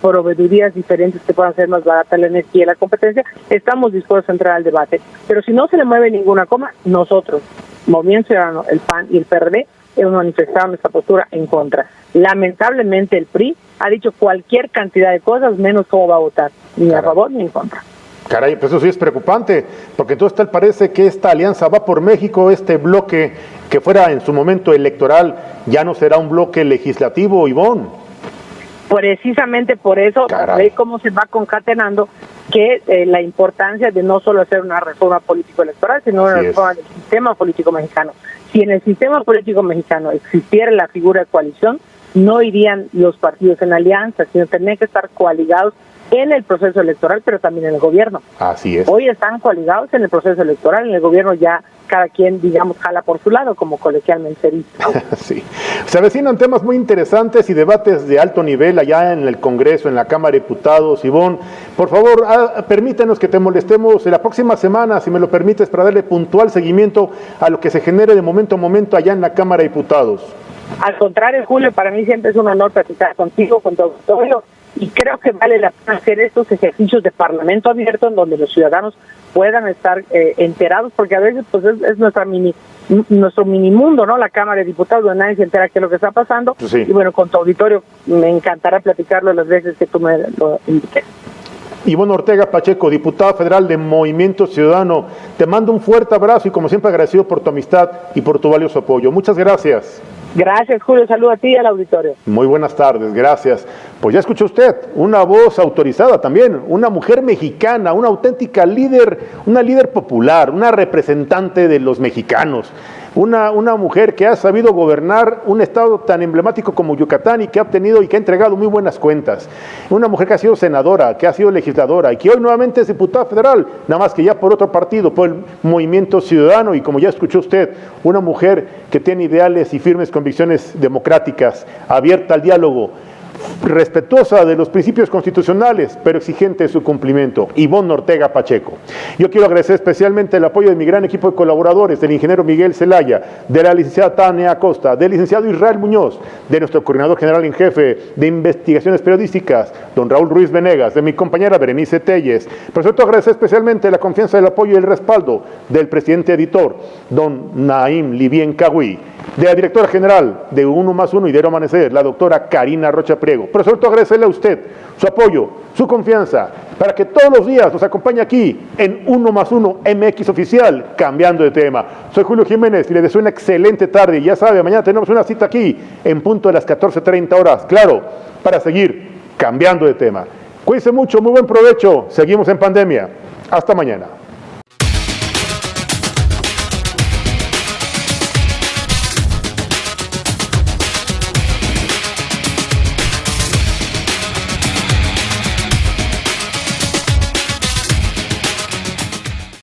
proveedurías diferentes que puedan ser más barata la energía y la competencia. Estamos dispuestos a entrar al debate, pero si no se le mueve ninguna coma, nosotros, Movimiento Ciudadano, el PAN y el PRD, hemos manifestado nuestra postura en contra. Lamentablemente el PRI ha dicho cualquier cantidad de cosas menos cómo va a votar, ni a favor ni en contra. Caray, pues eso sí es preocupante, porque entonces tal parece que esta alianza Va por México, este bloque que fuera en su momento electoral, ya no será un bloque legislativo, Ivonne. Precisamente por eso, ve cómo se va concatenando que la importancia de no solo hacer una reforma político-electoral, sino una reforma del sistema político mexicano. Si en el sistema político mexicano existiera la figura de coalición, no irían los partidos en alianza, sino tendrían que estar coaligados en el proceso electoral, pero también en el gobierno. Así es. Hoy están coaligados en el proceso electoral, en el gobierno ya cada quien, digamos, jala por su lado, como colegialmente se dice. Sí. Se avecinan temas muy interesantes y debates de alto nivel allá en el Congreso, en la Cámara de Diputados. Ivonne, por favor, permítanos que te molestemos la próxima semana, si me lo permites, para darle puntual seguimiento a lo que se genere de momento a momento allá en la Cámara de Diputados. Al contrario, Julio, para mí siempre es un honor platicar contigo, con tu auditorio, y creo que vale la pena hacer estos ejercicios de parlamento abierto en donde los ciudadanos puedan estar enterados, porque a veces pues es nuestro mini mundo, ¿no? La Cámara de Diputados, donde nadie se entera qué es lo que está pasando. Sí. Y bueno, con tu auditorio me encantará platicarlo las veces que tú me lo indiques. Ivonne Ortega Pacheco, diputada federal de Movimiento Ciudadano, te mando un fuerte abrazo y como siempre agradecido por tu amistad y por tu valioso apoyo. Muchas gracias. Gracias, Julio. Saludo a ti y al auditorio. Muy buenas tardes, gracias. Pues ya escuchó usted, una voz autorizada también, una mujer mexicana, una auténtica líder, una líder popular, una representante de los mexicanos. Una mujer que ha sabido gobernar un estado tan emblemático como Yucatán y que ha obtenido y que ha entregado muy buenas cuentas. Una mujer que ha sido senadora, que ha sido legisladora y que hoy nuevamente es diputada federal, nada más que ya por otro partido, por el Movimiento Ciudadano, y como ya escuchó usted, una mujer que tiene ideales y firmes convicciones democráticas, abierta al diálogo, respetuosa de los principios constitucionales, pero exigente de su cumplimiento. Ivonne Ortega Pacheco. Yo quiero agradecer especialmente el apoyo de mi gran equipo de colaboradores, del ingeniero Miguel Zelaya, de la licenciada Tania Acosta, del licenciado Israel Muñoz, de nuestro coordinador general en jefe de investigaciones periodísticas, don Raúl Ruiz Venegas, de mi compañera Berenice Telles. Por cierto, agradecer especialmente la confianza, el apoyo y el respaldo del presidente editor, don Naim Libien Cagüí, de la directora general de Uno Más Uno y Diario Amanecer, la doctora Karina Rocha Priego. Por cierto, agradecerle a usted su apoyo, su confianza, para que todos los días nos acompañe aquí en Uno Más Uno MX Oficial, cambiando de tema. Soy Julio Jiménez y le deseo una excelente tarde. Y ya sabe, mañana tenemos una cita aquí en punto de las 14:30 horas, claro, para seguir cambiando de tema. Cuídense mucho, muy buen provecho. Seguimos en pandemia. Hasta mañana.